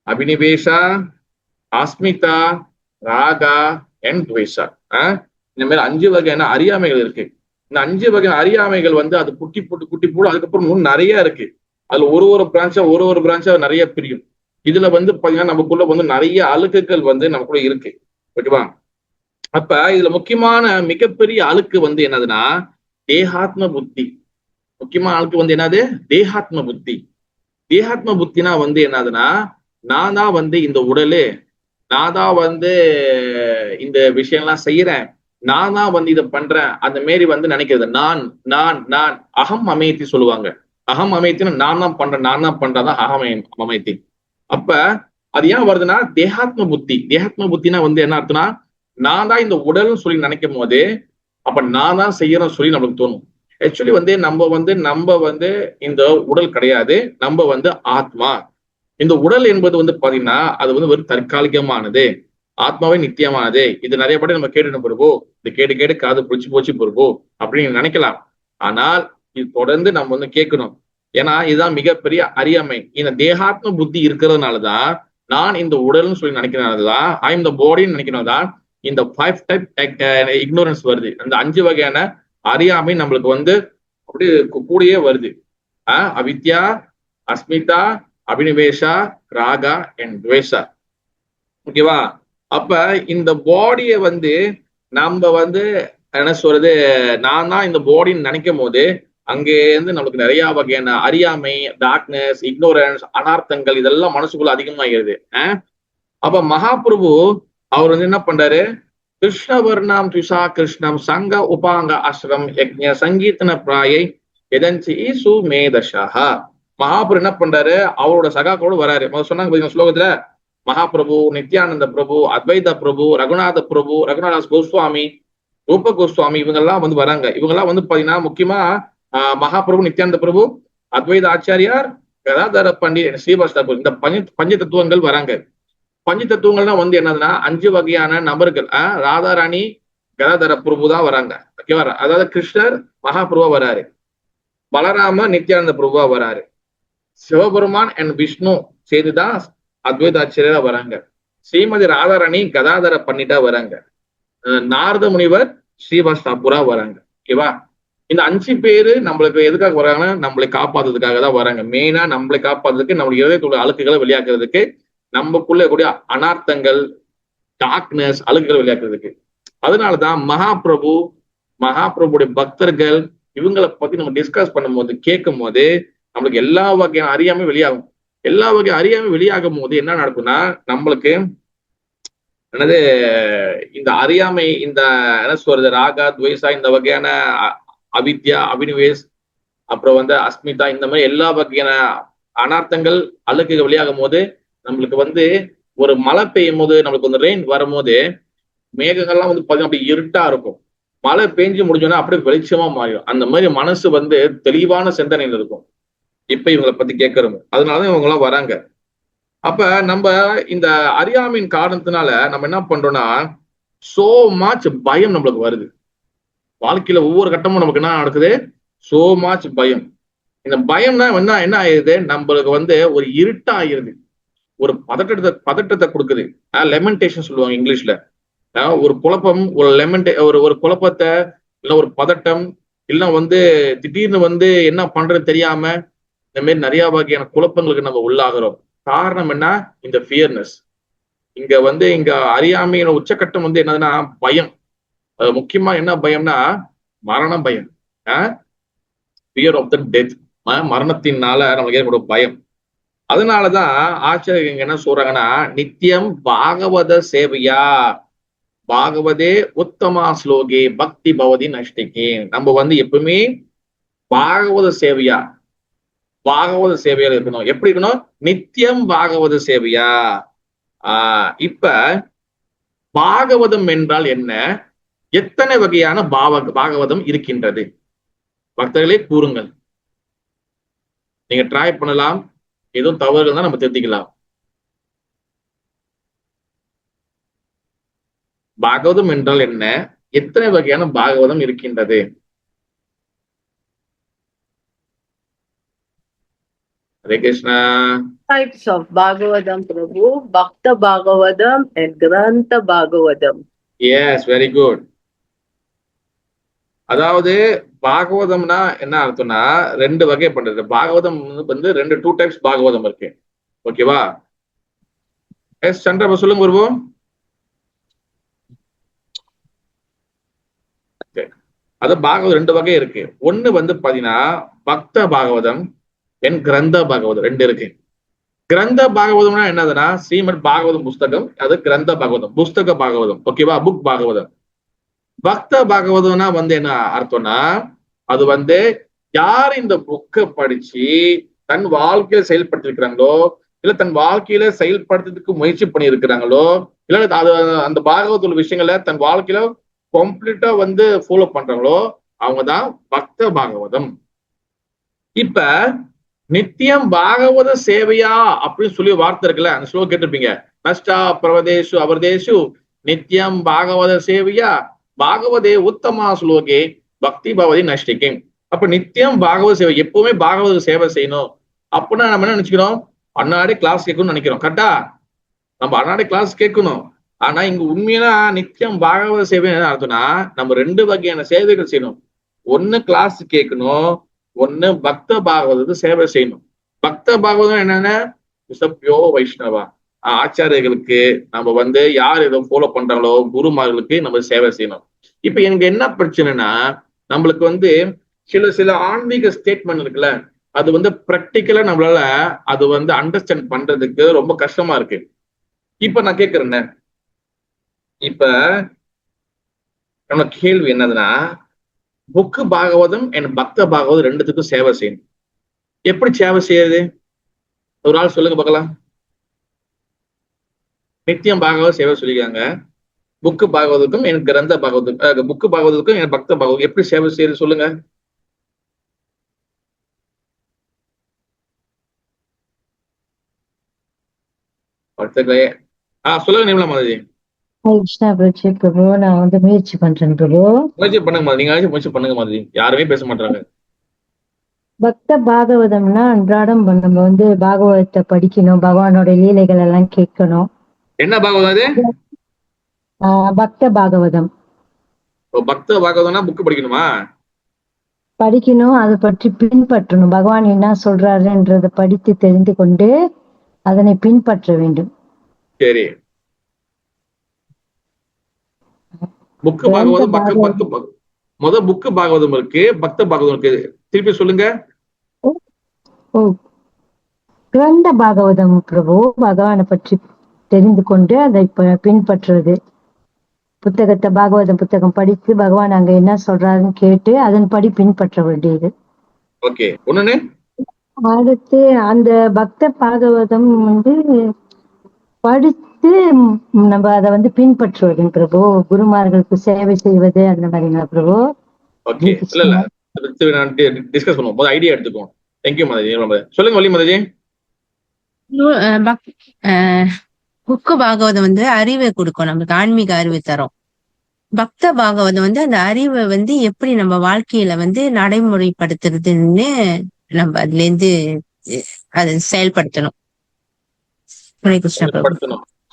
அபினிவேஷா, அஸ்மிதா, ராகா அண்ட் துவேஷா. இந்த மாதிரி 5 வகையான அறியாமைகள் இருக்கு. இந்த 5 வகையான அறியாமைகள் வந்து அது குட்டி போட்டு அதுக்கப்புறம் இன்னும் நிறைய இருக்கு. அதுல ஒரு பிரான்ச்சா நிறைய பிரியும். இதுல வந்து பாத்தீங்கன்னா நமக்குள்ள வந்து நிறைய அழுக்குகள் வந்து நமக்குள்ள இருக்கு. ஓகேவா? அப்ப இதுல முக்கியமான மிகப்பெரிய அழுக்கு வந்து என்னதுன்னா தேகாத்ம புத்தி. முக்கியமான அழுக்கு வந்து என்னது? தேகாத்ம புத்தி. தேகாத்ம புத்தினா வந்து என்னதுன்னா, நான் தான் வந்து இந்த உடலு, நான் தான் வந்து இந்த விஷயம்லாம் செய்யறேன், நான் தான் வந்து இதை பண்றேன், அந்த மாரி வந்து நினைக்கிறது. நான் நான் நான் அகம் அமைத்தி சொல்லுவாங்க. அகம் அமைத்தின்னு நான் தான் பண்றேன், நான் தான் பண்றதான் அகம் அமைத்தி. அப்ப அது ஏன் வருதுன்னா தேகாத்ம புத்தி. தேகாத்ம புத்தினா வந்து என்ன அர்த்தம்னா, நான் தான் இந்த உடல்னு சொல்லி நினைக்கும் போது அப்ப நான் தான் செய்யறேன்னு சொல்லி நம்மளுக்கு தோணும். ஆக்சுவலி வந்து நம்ம வந்து இந்த உடல் கிடையாது, நம்ம வந்து ஆத்மா. இந்த உடல் என்பது வந்து பாத்தீங்கன்னா அது வந்து ஒரு தற்காலிகமானது, ஆத்மாவே நித்தியமானது. இது நிறைய படம் நம்ம கேட்டு போறப்போ இது கேட்டு கேட்டு காது புடிச்சு போச்சு போறப்போ அப்படின்னு நினைக்கலாம். ஆனால் இது தொடர்ந்து நம்ம வந்து கேட்கணும். ஏன்னா இதுதான் மிகப்பெரிய அறியாமை. இந்த தேகாத்ம புத்தி இருக்கிறதுனாலதான் நான் இந்த உடல்னு சொல்லி நினைக்கிறதுனாலதான் ஐ எம் த பாடின்னு நினைக்கிறதுதான் இந்த 5 டைப் இக்னோரன்ஸ் வருது. அந்த 5 வகையான அறியாமை நம்மளுக்கு வந்து அப்படி கூடயே வருது. அவித்யா, அஸ்மிதா, அபினிவேஷா, ராகா அண்ட் துவேஷா. ஓகேவா? அப்ப இந்த பாடியை வந்து நம்ம வந்து என்ன சொல்றது, நான் தான் இந்த பாடின்னு நினைக்கும் போது அங்கே இருந்து நம்மளுக்கு நிறைய வகையான அறியாமை, டார்க்னஸ், இக்னோரன்ஸ், அனார்த்தங்கள் இதெல்லாம் மனசுக்குள்ள அதிகமாகிறது. அப்ப மகாபிரபு அவர் வந்து என்ன பண்றாரு, கிருஷ்ணவர்ணம் துஷா கிருஷ்ணம் சங்க உபாங்க ஆசிரம் யஜ்ஞ சங்கீர்த்தன பிராயை எதஞ்சி சுமேதஷா. மகாபிரபு என்ன பண்றாரு, அவரோட சகாக்களோடு வராரு. சொன்னாங்க ஸ்லோகத்துல மகாபிரபு, நித்யானந்த பிரபு, அத்வைத பிரபு, ரகுநாத பிரபு, ரகுநாதாஸ் கோஸ்வாமி, ரூப கோஸ்வாமி, இவங்கெல்லாம் வந்து வராங்க. இவங்கெல்லாம் வந்து பாத்தீங்கன்னா முக்கியமா மகாபிரபு, நித்யானந்த பிரபு, அத்வைத ஆச்சாரியார், கதாதர பண்டிட், ஸ்ரீவாஸ்தவ இந்த பஞ்ச தத்துவங்கள் வராங்க. பஞ்ச தத்துவங்கள்னா வந்து என்னதுன்னா 5 வகையான நபர்கள். ராதாராணி, கதாதர பிரபு தான் வராங்க. ஓகேவா? அதாவது கிருஷ்ணர் மகாபிரபுவா வராரு, பலராம நித்யானந்த பிரபுவா வராரு, சிவபெருமான் அண்ட் விஷ்ணு சேர்ந்துதான் அத்வைத ஆச்சாரியரா வராங்க, ஸ்ரீமதி ராதாராணி கதாதர பண்டிட்டா வராங்க, நாரத முனிவர் ஸ்ரீவாஸ்தாபுரா வராங்க. ஓகேவா? இந்த 5 பேரு நம்மளுக்கு எதுக்காக வராங்கன்னா நம்மளை காப்பாத்துறதுக்காக தான் வராங்க. மெயினா நம்மளை காப்பாத்துறதுக்கு, நம்மளுடைய இதயத்துடைய அழுக்குகளை வெளியாக்குறதுக்கு, நமக்குள்ள கூடிய அனார்த்தங்கள், டார்க்னஸ், அழுக்குகள் வெளியாக்குறதுக்கு. அதனாலதான் மகாபிரபுடைய பக்தர்கள் இவங்களை பத்தி நம்ம டிஸ்கஸ் பண்ணும்போது கேட்கும் போது நம்மளுக்கு எல்லா வகையான அறியாமை வெளியாகும். எல்லா வகை அறியாமை வெளியாகும் போது என்ன நடக்கும்னா நம்மளுக்கு என்னது இந்த அறியாமை, இந்த என்ன சொல்றது, ராகா துவேஷா, இந்த வகையான அவித்யா, அபினிவேஷ், அப்புறம் வந்து அஸ்மிதா, இந்த மாதிரி எல்லா வகையான அனார்த்தங்கள், அழுக்குகள் வெளியாகும் போது நம்மளுக்கு வந்து ஒரு மழை பெய்யும் போது, நம்மளுக்கு வந்து ரெயின் வரும்போது மேகங்கள்லாம் வந்து பாத்தீங்கன்னா அப்படி இருட்டா இருக்கும். மழை பெஞ்சு முடிஞ்சோன்னா அப்படியே வெளிச்சமா மாறிடும். அந்த மாதிரி மனசு வந்து தெளிவான சிந்தனையில் இருக்கும். இப்ப இவங்களை பத்தி கேட்கறோம். அதனாலதான் இவங்க எல்லாம் வராங்க. அப்ப நம்ம இந்த அறியாமையின் காரணத்தினால நம்ம என்ன பண்றோம்னா சோ மச் பயம் நம்மளுக்கு வருது. வாழ்க்கையில ஒவ்வொரு கட்டமும் நமக்கு என்ன நடக்குது, சோ மச் பயம். இந்த பயம்னா என்ன ஆயிருது, நம்மளுக்கு வந்து ஒரு இருட்டா ஆயிருது, ஒரு பதட்டத்தை கொடுக்குது. லெமெண்டேஷன் சொல்லுவாங்க இங்கிலீஷ்ல. ஒரு குழப்பம், ஒரு குழப்பத்தை, இல்ல ஒரு பதட்டம், இல்ல வந்து திடீர்னு வந்து என்ன பண்றது தெரியாம இந்த மாதிரி நிறைய வகையான குழப்பங்களுக்கு நம்ம உள்ளாகிறோம். காரணம் என்ன, இந்த ஃபியர்னஸ். இங்க அறியாமையோட உச்சக்கட்டம் வந்து என்னதுன்னா பயம். முக்கியமா என்ன பயம்னா மரண பயம், ஃபியர் ஆஃப் த டெத், மரணத்தினால நம்மளுக்கு ஏற்பட பயம். அதனாலதான் ஆச்சாரியங்க என்ன சொல்றாங்கன்னா நித்தியம் பாகவத சேவையா பாகவதே உத்தமா ஸ்லோகே பக்தி பவதி நஷ்டிகே. நம்ம வந்து எப்பவுமே பாகவத சேவையா இருக்கணும். எப்படி இருக்கணும், நித்தியம் பாகவத சேவையா. இப்ப பாகவதம் என்றால் என்ன, எத்தனை வகையான பாகவதம் இருக்கின்றது பக்தர்களே கூறுங்கள். நீங்க ட்ரை பண்ணலாம், எதுவும் தவறுகள் தான் நம்ம திருத்திக்கலாம். பாகவதம் என்றால் என்ன, எத்தனை வகையான பாகவதம் இருக்கின்றது? Hare Krishna. Types of Bhagavatam, Prabhu: Bhakta Bhagavatam and Grantha Bhagavatam. Yes, very good. அதாவது பாகவதம்னா என்ன அர்த்தம்னா 2 வகை பண்றது. பாகவதம் வந்து 2 டைப்ஸ் பாகவதம் இருக்கு. ஓகேவா? எஸ் சந்திரா சொல்லுங்க பிரபு. அது பாகவதம் 2 வகை இருக்கு. ஒண்ணு வந்து பாத்தீங்கன்னா பக்த பாகவதம் என் கிரந்த பாகவதம் 2 இருக்கு. கிரந்த பாகவதம்னா என்னதுன்னா ஸ்ரீமத் பாகவதம் புஸ்தகம், அது கிரந்த பாகவதம் புஸ்தக பாகவதம், ஓகேவா, புக் பாகவதம். பக்த பாகவதம்னா வந்து என்ன அர்த்தம்னா அது வந்து யார் இந்த புக்கை படிச்சு தன் வாழ்க்கையில செயல்படுத்திருக்கிறாங்களோ, இல்ல தன் வாழ்க்கையில செயல்படுத்துறதுக்கு முயற்சி பண்ணி இருக்கிறாங்களோ, இல்ல அது அந்த பாகவதோட விஷயங்களை தன் வாழ்க்கையில கம்ப்ளீட்டா வந்து ஃபாலோ பண்றாங்களோ அவங்கதான் பக்த பாகவதம். இப்ப நித்தியம் பாகவத சேவையா அப்படின்னு சொல்லி வார்த்தை இருக்குல்ல, அந்த ஸ்லோகம் கேட்டிருப்பீங்க. நஷ்டா பிரவதேஷு அவர்தேஷு நித்தியம் பாகவத சேவையா பாகவதே உத்தமா ஸ்லோகே பக்தி பவதி நஷ்டிக்கே. அப்ப நித்தியம் பாகவத சேவை, எப்பவுமே பாகவத சேவை செய்யணும் அப்படின்னா நம்ம என்ன நினைச்சுக்கிறோம், அன்னாடி கிளாஸ் கேட்கணும்னு நினைக்கிறோம். கரெக்டா, நம்ம அன்னாடி கிளாஸ் கேட்கணும். ஆனா இங்க உண்மையா நித்தியம் பாகவத சேவை என்ன அர்த்தம்னா நம்ம 2 வகையான சேவைகள் செய்யணும். ஒண்ணு கிளாஸ் கேட்கணும், ஒண்ணு பக்த பாகவதத்து சேவை செய்யணும். பக்த பாகவதம் என்னன்னா பியோ வைஷ்ணவா, ஆச்சாரியர்களுக்கு நம்ம வந்து யார் இதை ஃபாலோ பண்றாங்களோ குருமார்களுக்கு நம்ம சேவை செய்யணும். இப்ப எனக்கு என்ன பிரச்சனைனா நம்மளுக்கு வந்து சில ஆன்மீக ஸ்டேட்மெண்ட் இருக்குல்ல, அது வந்து பிராக்டிக்கலா நம்மளால அது வந்து அண்டர்ஸ்டாண்ட் பண்றதுக்கு ரொம்ப கஷ்டமா இருக்கு. இப்ப நான் கேட்கிறேன், இப்ப நம்ம கேள்வி என்னதுன்னா புக்கு பாகவதம் என் பக்த பாகவதம் 2த்துக்கும் சேவை செய்யணும். எப்படி சேவை செய்யறது? ஒரு ஆள் சொல்லுங்க பார்க்கலாம். நித்தியம் பாகவத சேவை சொல்லிக்காங்க, புக்கு பாகவதற்கும் என் கிரந்த பாகவதம், புக்கு பாகவதற்கும் என் பக்த பாகவதம் எப்படி சேவை செய்யறது சொல்லுங்க. சொல்லுங்க நிர்மலா மாதாஜி. கிருஷ்ணா பிரபு, நான் வந்து முயற்சி பண்றேன் பிரபு. முயற்சி பண்ணுங்க மாதாஜி, நீங்க முயற்சி பண்ணுங்க மாதாஜி, யாருமே பேச மாட்டாங்க. பக்த பாகவதம்னா அன்றாடம் நம்ம வந்து பாகவதத்தை படிக்கணும், பகவானோட லீலைகள் எல்லாம் கேட்கணும். என்ன பாகவதம் அது? பக்த பாகவதம். பக்த பாகவதம்னா புக்கு படிக்கணுமா? படிக்கணும், அதை பற்றி பின்பற்றணும். பகவான் என்ன சொல்றாருன்றதை படித்து தெரிந்து கொண்டு அதனை பின்பற்ற வேண்டும். சரி, புக்கு பாகவதம் முத புக்கு பாகவதம் இருக்கு, பக்த பாகவதம் இருக்கு, திருப்பி சொல்லுங்க. கிரந்த பாகவதம் பிரபு, பகவானை பற்றி தெரிந்து கொண்டு அதை பின்பற்றுவது. புத்தகத்தை பாகவதம் புத்தகம் படித்து பகவான் அங்க என்ன சொல்றாருன்னு கேட்டு அதன்படி பின்பற்ற வேண்டியது. ஓகே, ஒண்ணு அடுத்து அந்த பக்த பாகவதம் வந்து படித்து நம்ம அதை வந்து பின்பற்றுவது பிரபு, குருமார்களுக்கு சேவை செய்வது அந்த மாதிரிங்களா பிரபு? ஓகே, இல்ல டிஸ்கஸ் பண்ணுவோம், போது ஐடியா எடுத்துக்குவோம். தேங்க்யூ மாதாஜி. சொல்லுங்க வள்ளி மாதாஜி. புக்கு பாகவதம் வந்து அறிவை கொடுக்கும், நமக்கு ஆன்மீக அறிவை தரும். பக்த பாகவதம் வந்து அந்த அறிவை வந்து எப்படி நம்ம வாழ்க்கையில வந்து நடைமுறைப்படுத்துறதுன்னு நம்ம அதுல இருந்து அதை செயல்படுத்தணும்.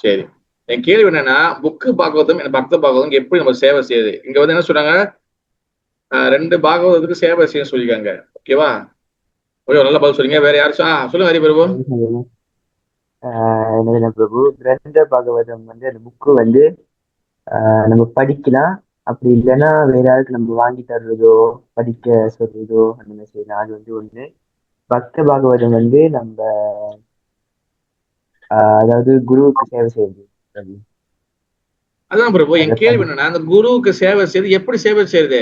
சரி, என் கேள்வி என்னன்னா புக்கு பாகவதம் பக்த பாகவதம் எப்படி நம்ம சேவை செய்யுது? இங்க வந்து என்ன சொல்றாங்க, 2 பாகவதத்துக்கு சேவை செய்ய சொல்லிருக்காங்க. ஓகேவா, நல்ல பதில் சொல்றீங்க. வேற யாரும் சொல்லுங்க ஹரி பிரபு. என்ன பிரபு, கிரந்த பாகவதம் வந்து அந்த புக்கு வந்து நம்ம படிக்கலாம், அப்படி இல்லைன்னா வேற யாருக்கு நம்ம வாங்கி தர்றதோ படிக்க சொல்றதோ அந்த மாதிரி செய்யலாம். அது வந்து ஒண்ணு. பக்த பாகவதம் வந்து நம்ம அதாவது குருவுக்கு சேவை செய்யுது. அதான் பிரபு என் கேள்வி என்னன்னா, அந்த குருவுக்கு சேவை செய்து எப்படி சேவை செய்யுது?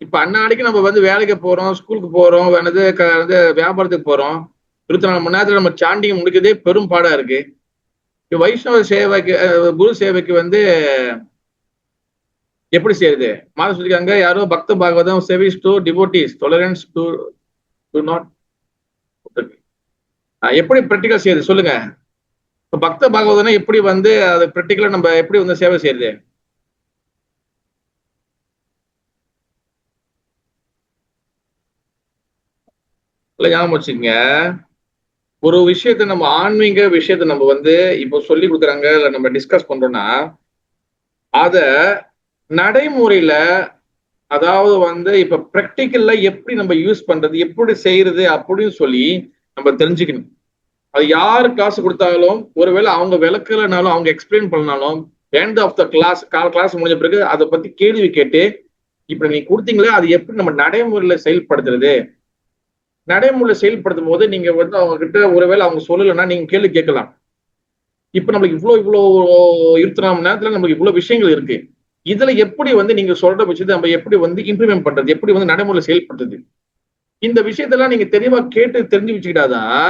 இப்ப அன்னாடிக்கு நம்ம வந்து வேலைக்கு போறோம், ஸ்கூலுக்கு போறோம், வேணது வியாபாரத்துக்கு போறோம், 24 மணி நேரத்துல நம்ம சாண்டிங் முடிக்கிறதே பெரும் பாடா இருக்கு. வைஷ்ணவ சேவைக்கு குரு சேவைக்கு வந்து எப்படி செய்யுது? மாத சொல்லிருக்காங்க, யாரோ பக்த பாகவதம் சேவிஸ் to devotees tolerance to not. எப்படி பிராக்டிகல் செய்யுது சொல்லுங்க. பக்த பாகவதனை எப்படி வந்து அது பிராக்டிகலா நம்ம எப்படி வந்து சேவை செய்யுது? ஞாபகம் வச்சுக்கங்க, ஒரு விஷயத்த நம்ம ஆன்மீக விஷயத்த நம்ம வந்து இப்போ சொல்லி கொடுக்குறாங்க, இல்ல நம்ம டிஸ்கஸ் பண்றோம்னா அத நடைமுறையில, அதாவது வந்து இப்ப பிராக்டிக்கல்ல எப்படி நம்ம யூஸ் பண்றது, எப்படி செய்யறது அப்படின்னு சொல்லி நம்ம தெரிஞ்சுக்கணும். அது யாரு கிளாஸ் கொடுத்தாலும் ஒருவேளை அவங்க விளக்கலனாலும் அவங்க எக்ஸ்பிளைன் பண்ணாலும் எண்ட் ஆஃப் த கிளாஸ் முடிஞ்ச பிறகு அதை பத்தி கேள்வி கேட்டு இப்ப நீங்க கொடுத்தீங்களே அது எப்படி நம்ம நடைமுறையில செயல்படுத்துறது, நடைமுறையில செயல்படுத்தும் போது நீங்க வந்து அவங்க கிட்ட ஒருவேளை அவங்க சொல்லலைன்னா நீங்க கேள்வி கேட்கலாம். இப்ப நம்மளுக்கு இவ்வளவு 24 மணி நேரத்துல நம்மளுக்கு இவ்வளவு விஷயங்கள் இருக்கு. இதுல எப்படி வந்து நீங்க சொல்ற விஷயத்தை நம்ம எப்படி வந்து இம்ப்ளிமெண்ட் பண்றது, எப்படி வந்து நடைமுறையில செயல்படுறது, இந்த விஷயத்தெல்லாம் நீங்க தெளிவா கேட்டு தெரிஞ்சு வச்சுக்கிட்டாதான்